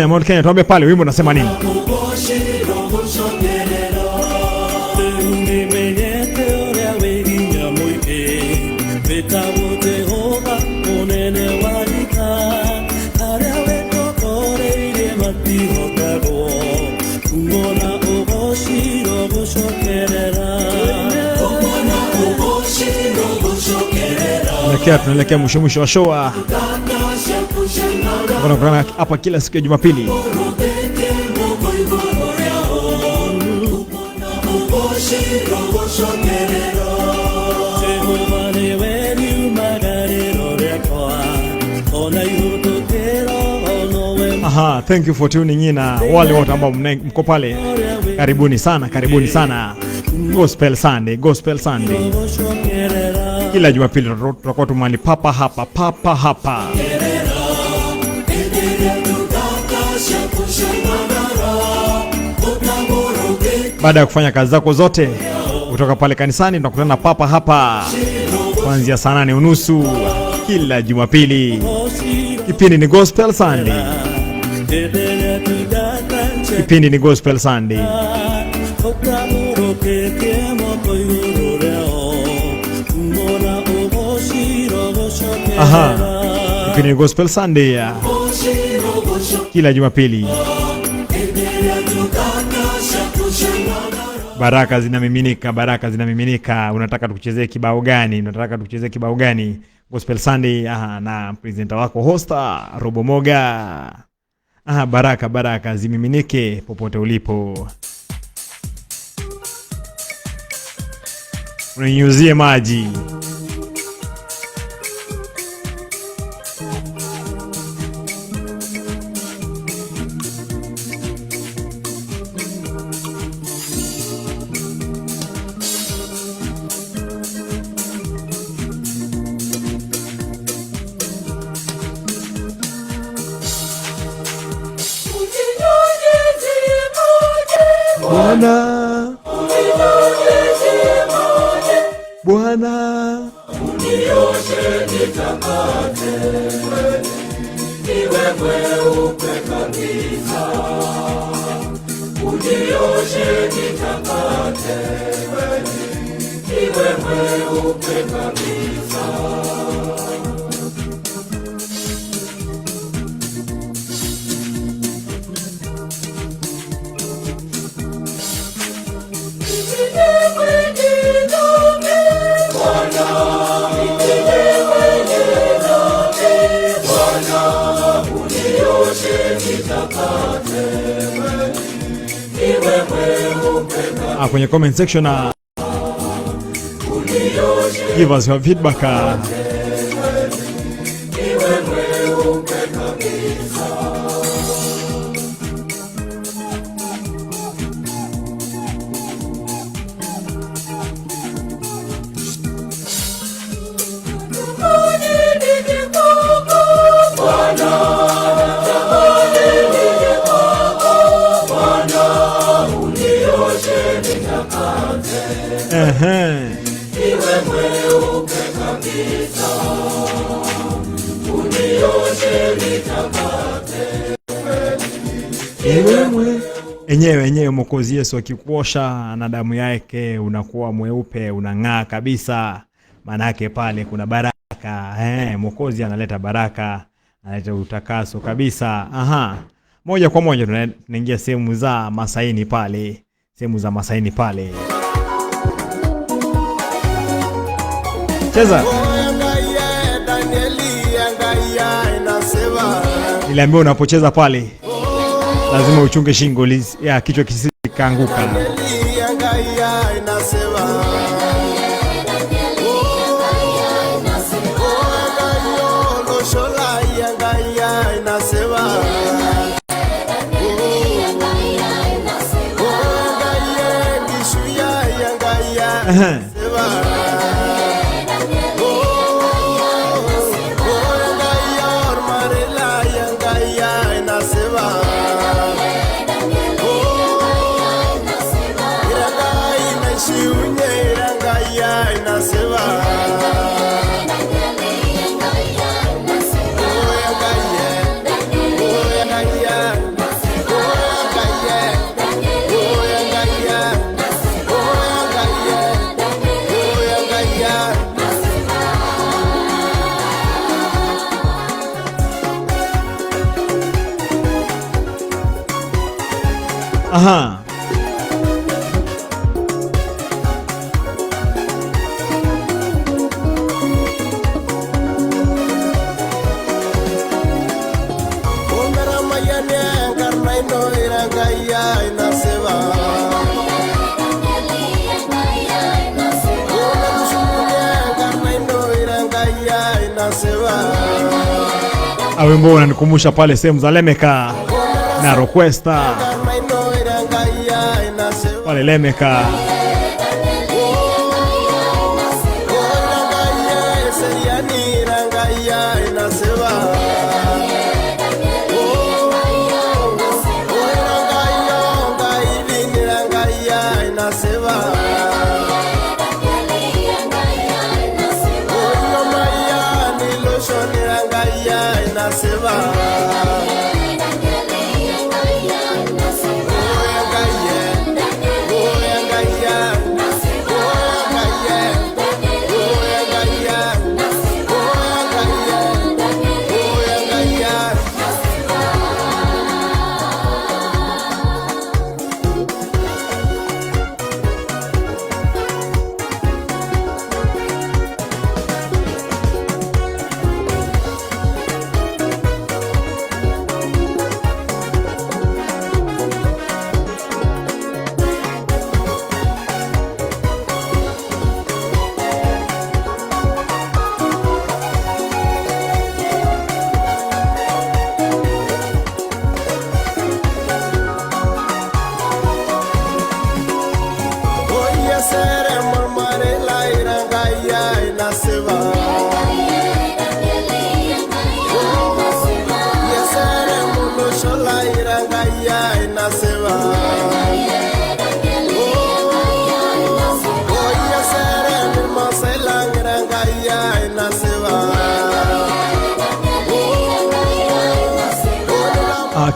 Mount Kenya, tuambie pale wimbo unasema nini? Tunaelekea mwisho wa show. Tunakutana hapa kila siku ya Jumapili. Thank you for tuning in. Wale wote ambao mko pale, karibuni sana. Gospel Sunday. Kila Jumapili tutakuwa tumani papa hapa. Baada ya kufanya kazi zako zote kutoka pale kanisani tunakutana papa hapa. kuanzia saa 8:30 kila Jumapili. Kipindi ni Gospel Sunday. Kipindi ni Gospel Sunday. Aha. Kipindi ni Gospel Sunday ya kila Jumapili. Baraka zinamiminika, baraka zinamiminika. Unataka tukuchezee kibao gani? Unataka tukuchezee kibao gani? Gospel Sunday na presenter wako hosta Robo Moga. Baraka baraka zimiminike popote ulipo. Uninyuzie maji. Bwana unioshe nitakate, niwe mweupe kabisa. Unioshe nitakate, niwe mweupe kabisa. Kwenye comment section give us your feedback. Enyewe Mwokozi Yesu akikuosha na damu yake unakuwa mweupe, unang'aa kabisa. Maana yake pale kuna baraka. Mwokozi analeta baraka, analeta utakaso kabisa. Moja kwa moja tunaingia sehemu za masaini pale. Sehemu za masaini pale. Cheza. Niliambiwa unapocheza pale lazima uchunge shingo ya kichwa kisikaanguka. Wimbo unanikumbusha pale sehemu za Lemeka na Roquesta pale Lemeka.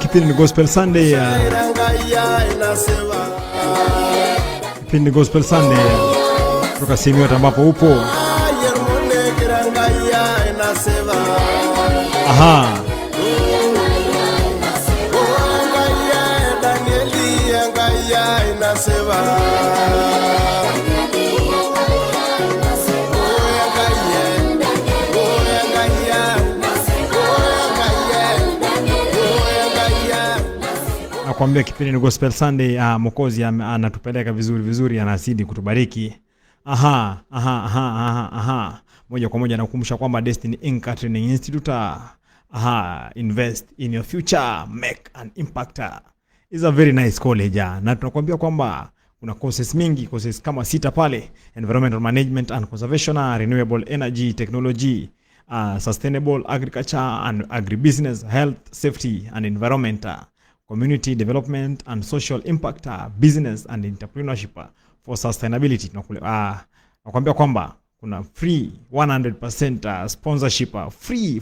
Kipindi ni Gospel Sunday. Kipindi ni Gospel Sunday kutoka sehemu yote ambapo upo. Aha. Nakwambia kipindi ni Gospel Sunday. Mwokozi anatupeleka vizuri, anazidi kutubariki. Moja kwa moja nakukumbusha kwamba Destiny Inc Training Institute, invest in your future, make an impact. Is a very nice college. Na tunakuambia kwamba kuna courses mingi, courses kama 6 pale: environmental management and conservation, renewable energy technology, sustainable agriculture and agribusiness, health, safety and environment, community development and social impact, business and entrepreneurship for sustainability. Nakwambia kwamba kuna free 100% sponsorship, free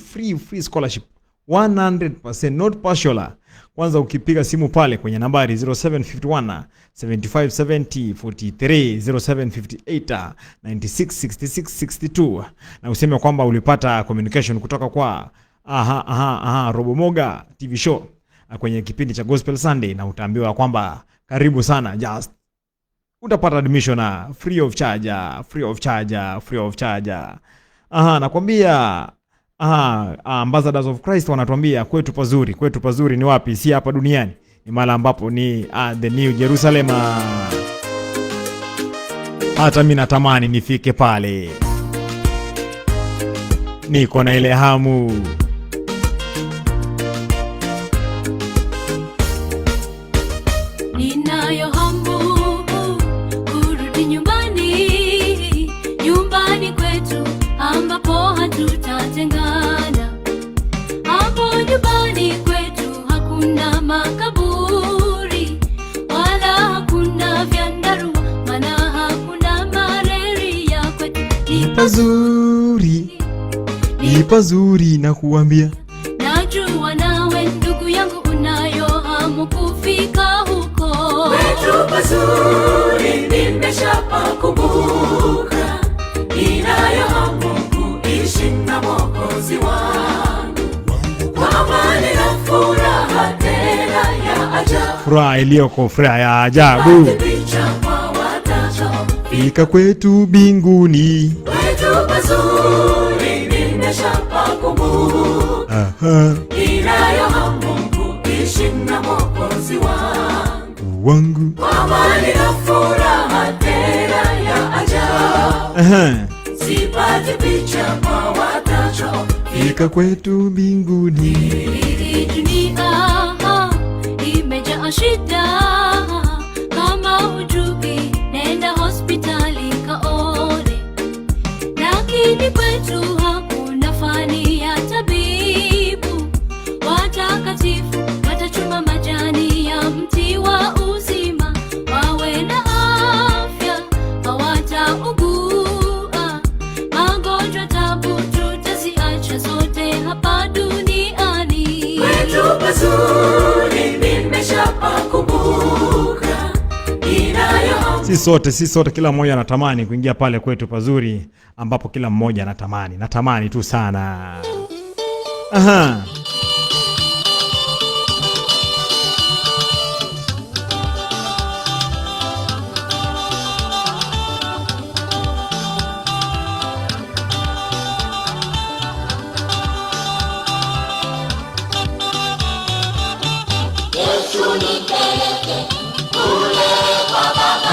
scholarship 100%, not partial. Kwanza ukipiga simu pale kwenye nambari 0751 7570 43, 0758 96 66 na useme kwamba ulipata communication kutoka kwa Robomoga TV show kwenye kipindi cha Gospel Sunday, na utaambiwa kwamba karibu sana, just utapata admission free of charge. Nakwambia Ambassadors of Christ wanatuambia kwetu pazuri ni wapi? Si hapa duniani, ni mahali ambapo ni the New Jerusalem. Hata mimi natamani nifike pale, niko na ile hamu. Ninayo hamu kurudi nyumbani kwetu ambapo hatutatengana. Hapo nyumbani kwetu hakuna makaburi wala hakuna vyandarua, maana hakuna malaria kwetu. Ni pazuri na kuambia. Najua nawe ndugu yangu unayo hamu kufika huko. Kwetu pazuri nimeshapakumbuka, ninayo hamu kuishi na Mwokozi wangu, kwa amani na furaha tena ya ajabu. Furaha iliyoko, furaha ya ajabu. Fika kwetu mbinguni. Kwetu pazuri nimeshapakumbuka, ninayo hamu kuishi na Mwokozi wangu, kwa amani na furaha tena ya ajabu. Sipati picha kwa watacho. Fika kwetu mbinguni. Hii dunia imejaa shida, kama hujui nenda hospitali kaone. Lakini kwetu hakuna fani ya tabibu, watakatifu watachuma majani ya mti wa uzima, wawe na afya hawataugua. Magonjwa tabu tutaziacha zote hapa duniani. kwetu pazuri nimeshapakumbuka, inayo Si sote kila mmoja anatamani kuingia pale kwetu pazuri ambapo kila mmoja anatamani. Natamani tu sana. Aha.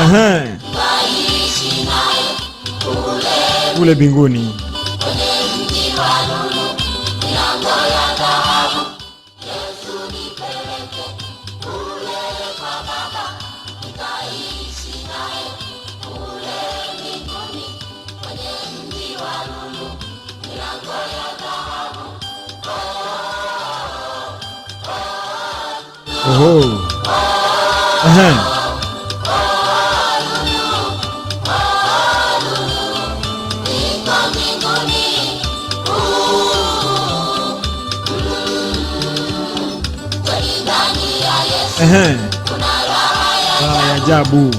Aha. Kule binguni. Oho. Aha. Ehe. Ya ajabu.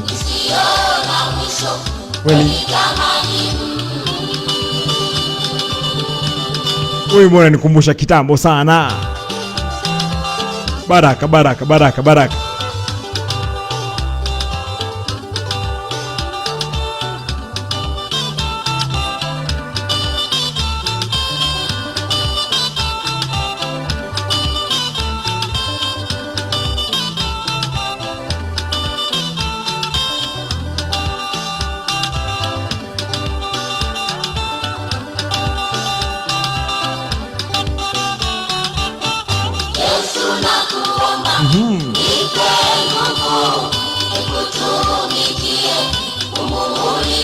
Kweli. Wewe mbona nikumbusha kitambo sana. Baraka.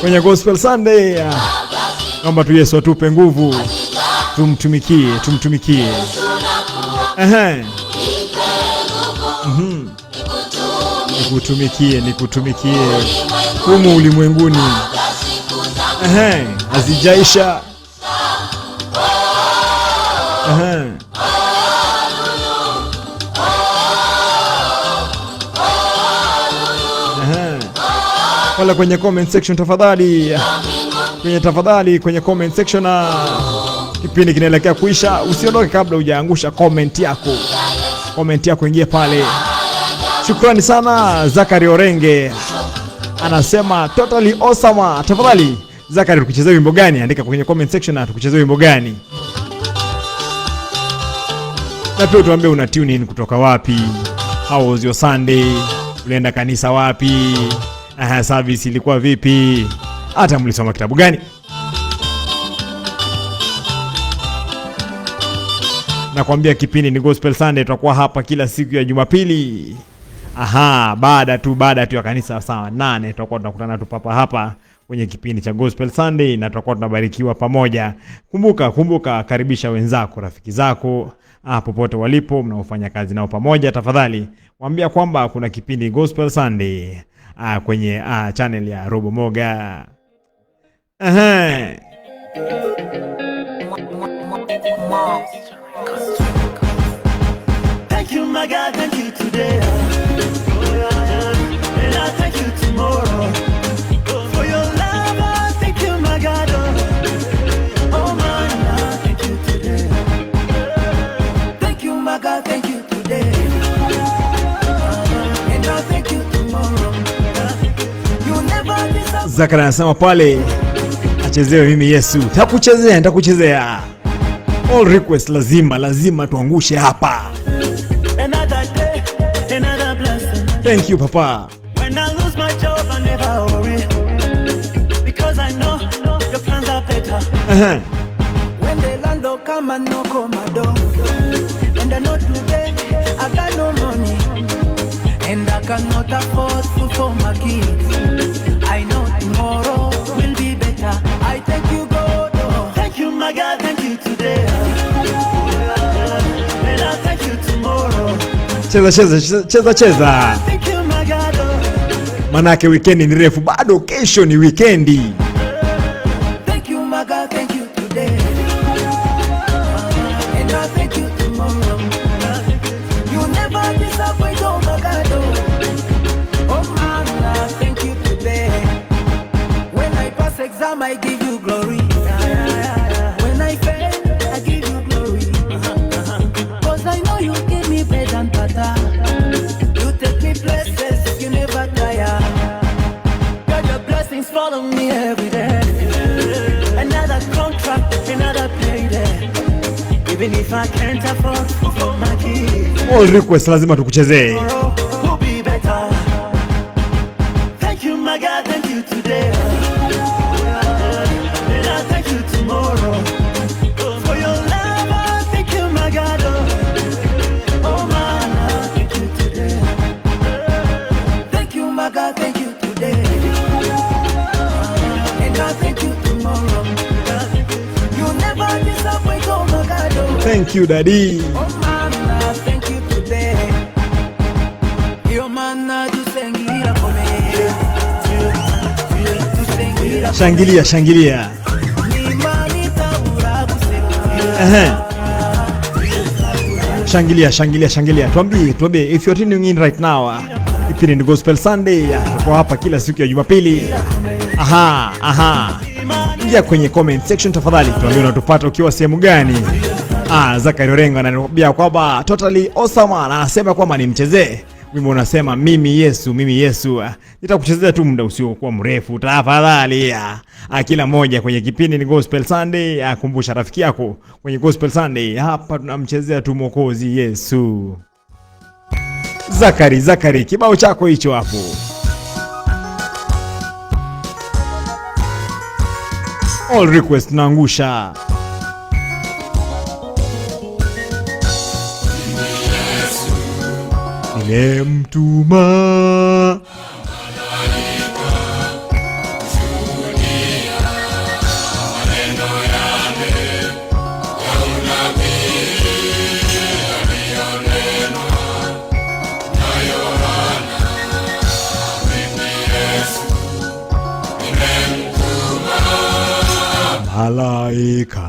Kwenye Gospel Sunday, naomba tu Yesu atupe nguvu, tumtumikie. Ehe. Nikutumikie humu ulimwenguni. Ehe, hazijaisha. Ehe. Wala kwenye comment section tafadhali. Kwenye comment section kipindi kinaelekea kuisha. Usiondoke kabla hujaangusha comment yako ingie pale. Shukrani sana Zakari Orenge. Anasema totally awesome. Tafadhali Zakari, tukuchezea wimbo gani? Andika kwenye comment section na tukuchezea wimbo gani. Na pia tuambie una tune in kutoka wapi. How was your Sunday? Ulienda kanisa wapi? Service ilikuwa vipi? Hata mlisoma kitabu gani? Nakwambia kipindi ni Gospel Sunday, tutakuwa hapa kila siku ya Jumapili. Baada tu ya kanisa saa 8 tutakuwa tunakutana tu hapa kwenye kipindi cha Gospel Sunday na tutakuwa tunabarikiwa pamoja. Kumbuka karibisha wenzako, rafiki zako, popote walipo mnaofanya kazi nao pamoja, tafadhali waambia kwamba kuna kipindi Gospel Sunday kwenye channel ya Robo Moga. Thank you my God, thank you today. And I thank you tomorrow. For your love, I thank you my God. Oh my God, thank you today. Thank you my God, thank you today. And I thank you tomorrow. Zakari anasema pale achezewe mimi Yesu. Nitakuchezea. All request lazima tuangushe hapa. Thank you Papa. When I lose my job I never worry, because I know your plans are better. When the landlord come and knock on my door, and I know today I got no money, and I cannot afford food for my kids. I know tomorrow will be better. I thank you God, thank you my God, thank you today, and I thank you tomorrow. Cheza. Manake weekend ni refu, bado kesho ni weekendi. Thank you my God, thank you today, and I thank you tomorrow. better. You take me places you never tire. God, your blessings follow me every day. Another contract, another payday. Even if I can't afford my kids. All request lazima tukuchezee. Will be better. Thank you, my God, thank you today. And I thank you tomorrow. For your love, I thank you, my God. Oh, man, I thank you today. Thank you, my God, thank you today. And I thank you tomorrow. You never disappoint, oh, my God. Thank you, Daddy. Oh, man, I thank you today. Your man, I do sengira for me. Shangilia, shangilia. Shangilia, shangilia, shangilia. Tuambie if you're tuning in right now. Ipini ni Gospel Sunday. Tuko hapa kila siku ya Jumapili. Aha. Ingia kwenye comment section tafadhali. Tuambie unatupata ukiwa sehemu gani. Zakari Orengo ananiambia kwamba totally awesome, anasema kwamba nimchezee wimbo unasema mimi Yesu. Nitakuchezea tu muda usiokuwa mrefu tafadhali. Kila moja kwenye kipindi ni Gospel Sunday. Kumbusha rafiki yako kwenye Gospel Sunday hapa tunamchezea tu Mwokozi Yesu. Zakari, kibao chako hicho hapo. All request naangusha. Nilemtuma malaika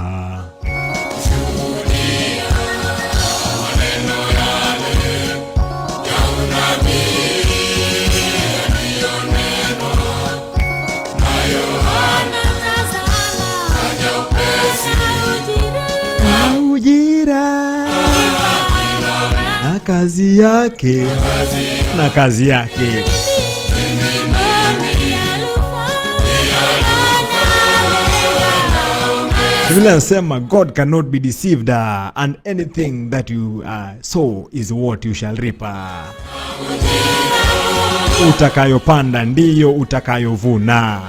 na kazi yake. Biblia inasema God cannot be deceived, and anything that you sow is what you shall reap. Utakayopanda ndiyo utakayovuna.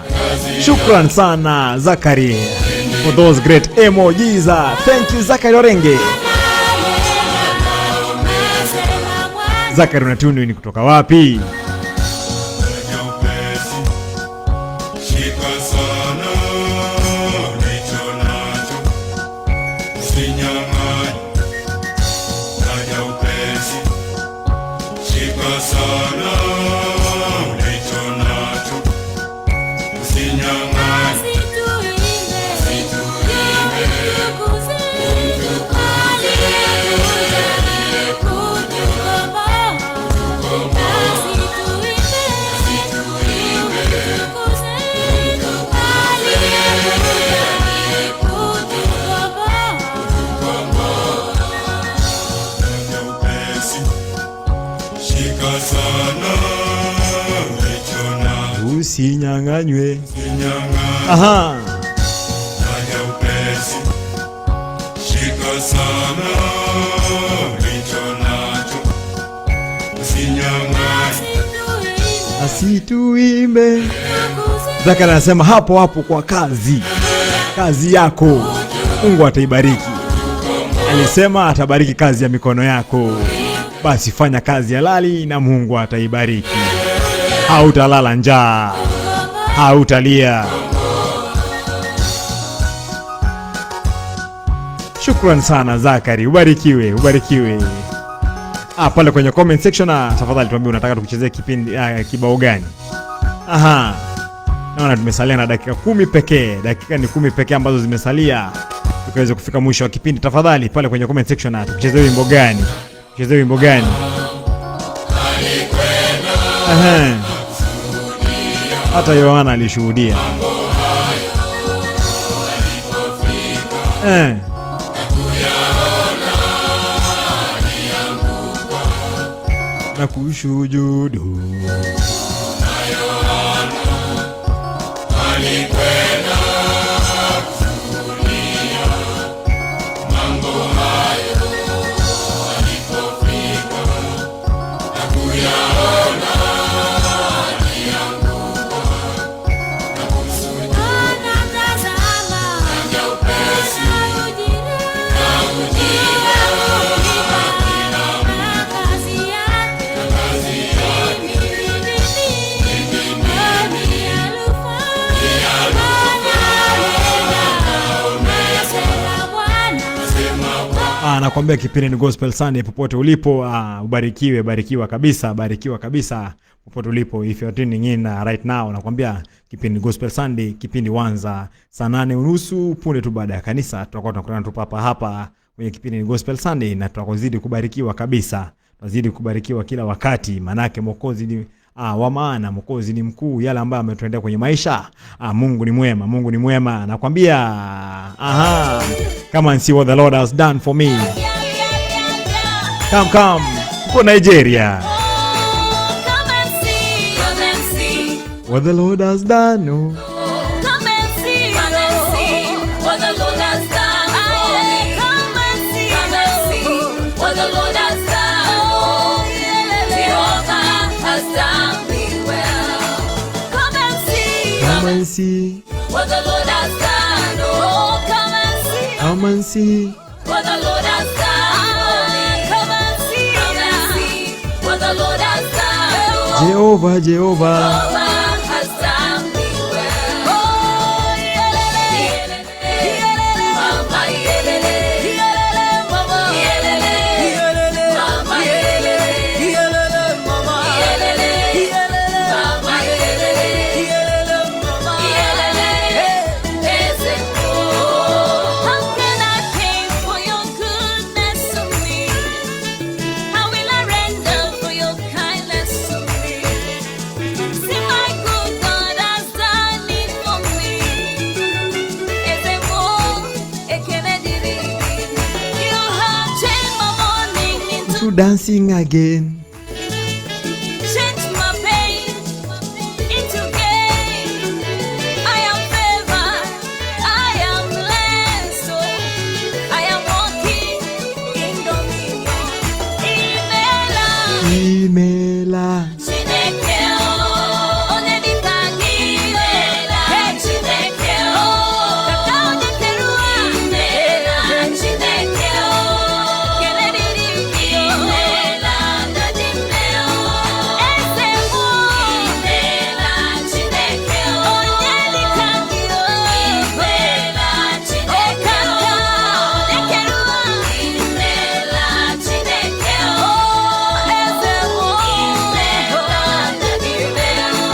Shukran sana Zakari for those great emojis. Thank you Zakari Orenge. Zakari unatuni ni kutoka wapi? Usinyang'anywe. Aha. Shika sana ulicho nacho. Usinyang'anywe. Asituimbe. Zakari anasema hapo kwa kazi yako Mungu ataibariki. Alisema atabariki kazi ya mikono yako. Basi fanya kazi halali na Mungu ataibariki. Hautalala njaa, hautalia. Shukran sana Zakari, ubarikiwe. Pale kwenye comment section tafadhali tuambie unataka tukuchezee kipindi kibao gani. Naona tumesalia na dakika 10 pekee. Dakika ni 10 pekee ambazo zimesalia tukaweza kufika mwisho wa kipindi. Tafadhali pale kwenye comment section tukuchezee wimbo gani? Hata Yohana alishuhudia. na kushujudu. Nakwambia kipindi ni Gospel Sunday. Popote ulipo, ubarikiwe, barikiwa kabisa popote ulipo. If you're tuning in right now, nakwambia kipindi ni Gospel Sunday. Kipindi huanza saa 8:30 punde tu baada ya kanisa. Tutakuwa tunakutana tu hapa kwenye kipindi ni Gospel Sunday, na tutakuzidi kubarikiwa kabisa. Tutazidi kubarikiwa kila wakati, manake Mwokozi ni wa maana, Mwokozi ni mkuu. Yale ambayo ametendea kwenye maisha, Mungu ni mwema, nakwambia. Come and see what the Lord has done for me. Come for Nigeria. Come and see what the Lord has done. Come and see what the Lord has done for me. Come and see what the Lord has done. Jehovah has done me well. Come and see what the Lord has done. Oh, come and see what the Lord has done. Come and see what the Lord has done. Jehovah has done me well. Oh, yelele, mama yelele, mama yelele, mama yelele, mama yelele, mama yelele, mama yelele. How can I pay for your goodness to me? How will I render for your kindness to me? See my good God has done it for me. You have changed my morning into to dancing again. change my pain into gain. I am favored, I am blessed, so I am walking in dominion. Imela. Chineke o, onye dịka gị imela. Chineke o, kaka onye kere ụwa imela. Chineke o, kele dịrị gị imela. Ndadị mme o, eze mụ imela. Chineke o, onye dịka gị o imela. Chineke o, onye kere ụwa imela. Chineke o, eze mụ imela. Ndadị mme o.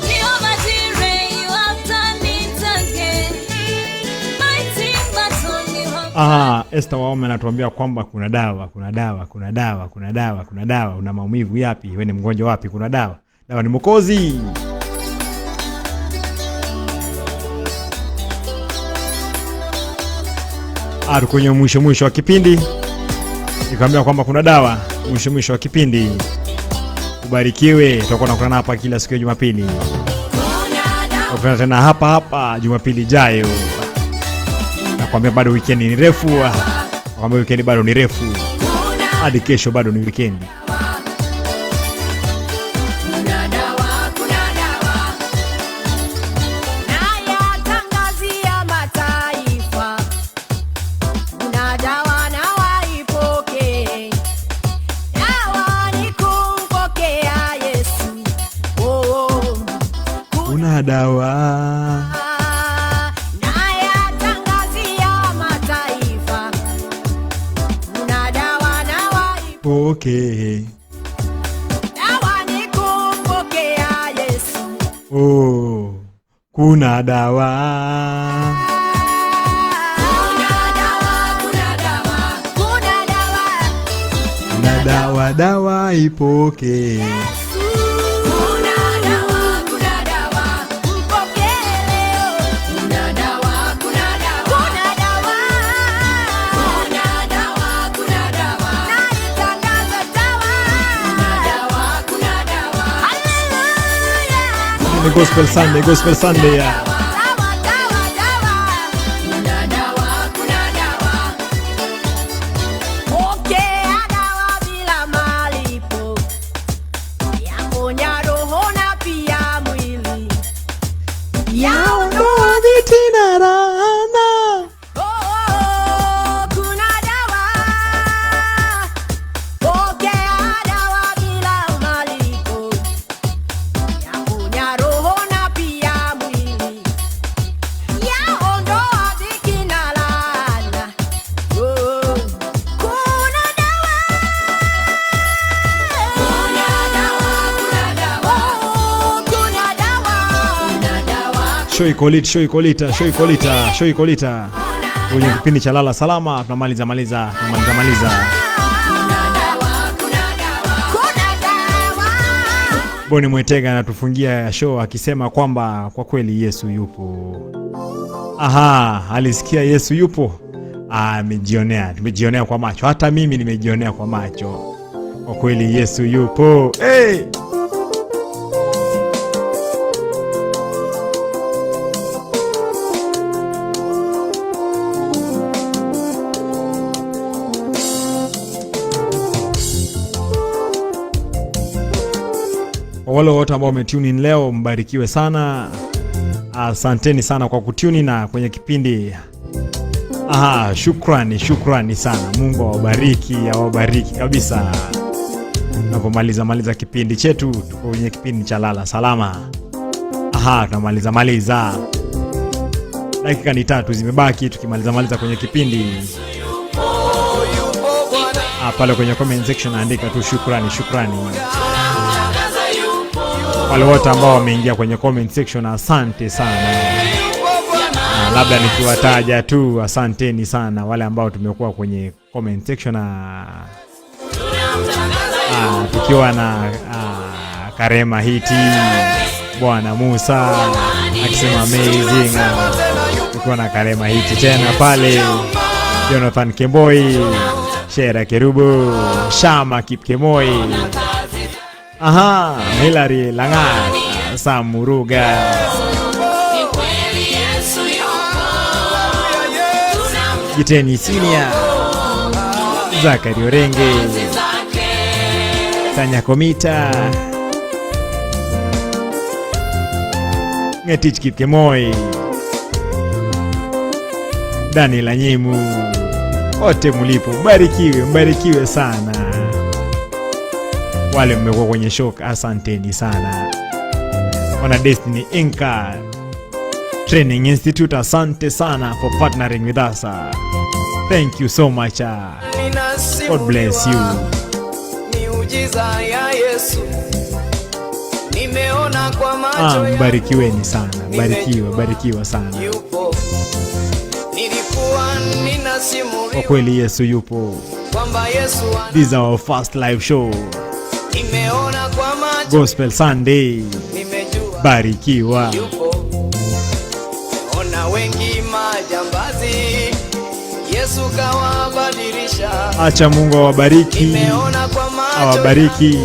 Jehovah Jireh, you have done it again. Mighty battle you have Esther Waome anatuambia kwamba kuna dawa. Una maumivu yapi? Wewe ni mgonjwa wapi? Kuna dawa. Dawa ni Mwokozi. Kwenye mwisho wa kipindi nikwambia kwamba kuna dawa. Mwisho wa kipindi. Ubarikiwe. Tutakuwa tunakutana hapa kila siku ya Jumapili. Tutakuwa tena hapa Jumapili ijayo. Nakwambia bado weekend ni refu. Nakwambia weekend bado ni refu. Hadi kesho bado ni weekend. Kuna dawa. Nayatangazia mataifa. Kuna dawa na waipokee. Dawa ni kumpokea Yesu. Kuna dawa. Nayatangazia mataifa. Kuna dawa na waipokee. Okay. Dawa ni kumpokea Yesu. Kuna dawa. Kuna dawa ipokee. Ni Gospel Sunday, Gospel Sunday ya. Show ikolita. Kwenye kipindi cha Lala Salama tunamaliza. Boni Mwetega anatufungia show akisema kwamba kwa kweli Yesu yupo. Aha, alisikia Yesu yupo. Tumejionea kwa macho. Hata mimi nimejionea kwa macho. Kwa kweli Yesu yupo. Hey! Wale wote ambao umetune in leo, mbarikiwe sana. Asanteni sana kwa kutune na kwenye kipindi. Shukrani sana. Mungu awabariki kabisa. Tunapomaliza kipindi chetu, tuko kwenye kipindi cha Lala Salama. Tunamaliza. Dakika ni 3 zimebaki tukimaliza kwenye kipindi. Pale kwenye comment section andika tu shukrani. Wale wote ambao wameingia kwenye comment section, asante sana. Labda nikiwataja tu, asanteni sana wale ambao tumekuwa kwenye comment section tukiwa na Karema Hiti, Bwana Musa akisema amazing, tukiwa na Karema Hiti tena pale, Jonathan Kemboi, Shera Kerubo, Shama Kipkemoi, Hilary Langat, Samuruga, Giteni Senior, Zakari Orenge, Tanya Komita, Ngetich Kipkemoi, Daniel Anyimu, wote mulipo, mbarikiwe sana. Wale mmekuwa kwenye shock, asanteni sana. Wana Destiny Inca Training Institute, asante sana for partnering with us. Thank you so much. God bless you. Miujiza ya Yesu nimeona kwa macho. Mbarikiweni sana. Barikiwa sana. Yupo. Nilikuwa ninasimulia. Kwa kweli Yesu yupo. Kwamba Yesu This is our first live show. Nimeona kwa macho. Gospel Sunday. Nimejua. Barikiwa. Yupo. Ona wengi majambazi, Yesu kawabadilisha. Acha Mungu awabariki. Nimeona kwa macho. Awabariki.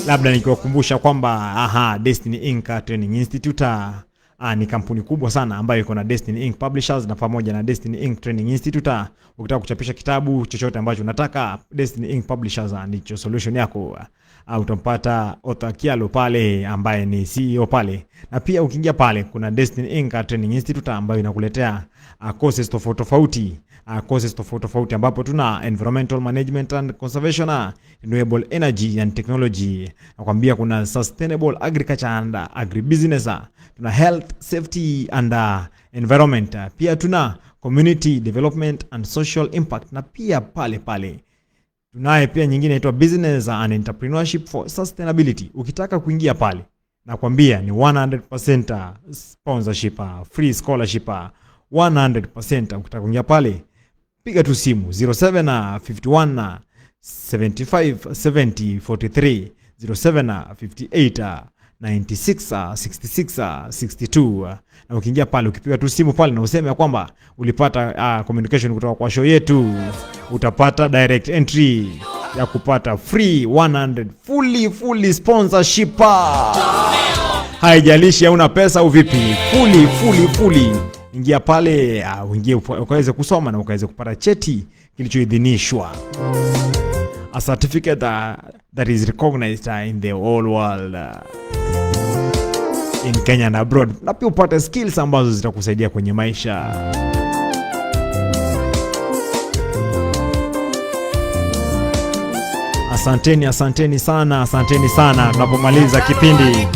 Labda nikiwakumbusha kwamba Destiny Inca Training Institute ni kampuni kubwa sana ambayo iko na Destiny Inc Publishers na pamoja na Destiny Inc Training Institute. Ukitaka kuchapisha kitabu chochote ambacho unataka, Destiny Inc Publishers ndicho solution yako. Utampata Author Kialo pale ambaye ni CEO pale. Na pia ukiingia pale kuna Destiny Inc Training Institute ambayo inakuletea courses tofauti ambapo tuna environmental management and conservation, renewable energy and technology. Nakwambia kuna sustainable agriculture and agribusiness, tuna health, safety and environment. Pia tuna community development and social impact, na pia pale tunaye pia nyingine inaitwa business and entrepreneurship for sustainability. Ukitaka kuingia pale, nakwambia ni 100% sponsorship, free scholarship, 100%. Ukitaka kuingia pale, piga tu simu 0751 75 70 43, 0758 96 66 62. Na ukiingia pale, ukipiga tu simu pale na useme kwamba ulipata communication kutoka kwa show yetu, utapata direct entry ya kupata free 100 fully sponsorship. Haijalishi hauna pesa au vipi, fully ingia pale, uingie ukaweze kusoma na ukaweze kupata cheti kilichoidhinishwa, a certificate that is recognized in the whole world, in Kenya and abroad, na pia upate skills ambazo zitakusaidia kwenye maisha. Asanteni sana tunapomaliza kipindi.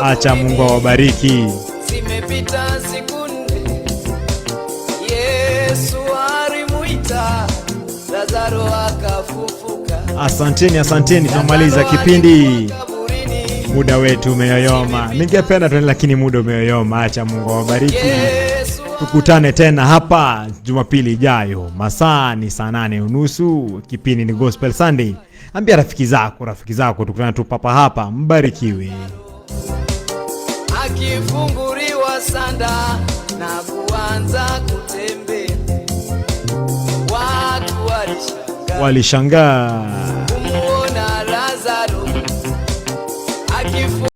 Acha Mungu awabariki. Zimepita siku 4, Yesu alimuita, Lazaro akafufuka. Asanteni tunamaliza kipindi. Muda wetu umeyoyoma. Ningependa tuendelee lakini muda umeyoyoma. Acha Mungu awabariki. Tukutane tena hapa Jumapili ijayo. Masaa ni saa 8:30. Kipindi ni Gospel Sunday. Ambia rafiki zako tukutane tu papa hapa. Mbarikiwe. Akifunguriwa sanda na kuanza kutembea, watu walishangaa kumuona Lazaro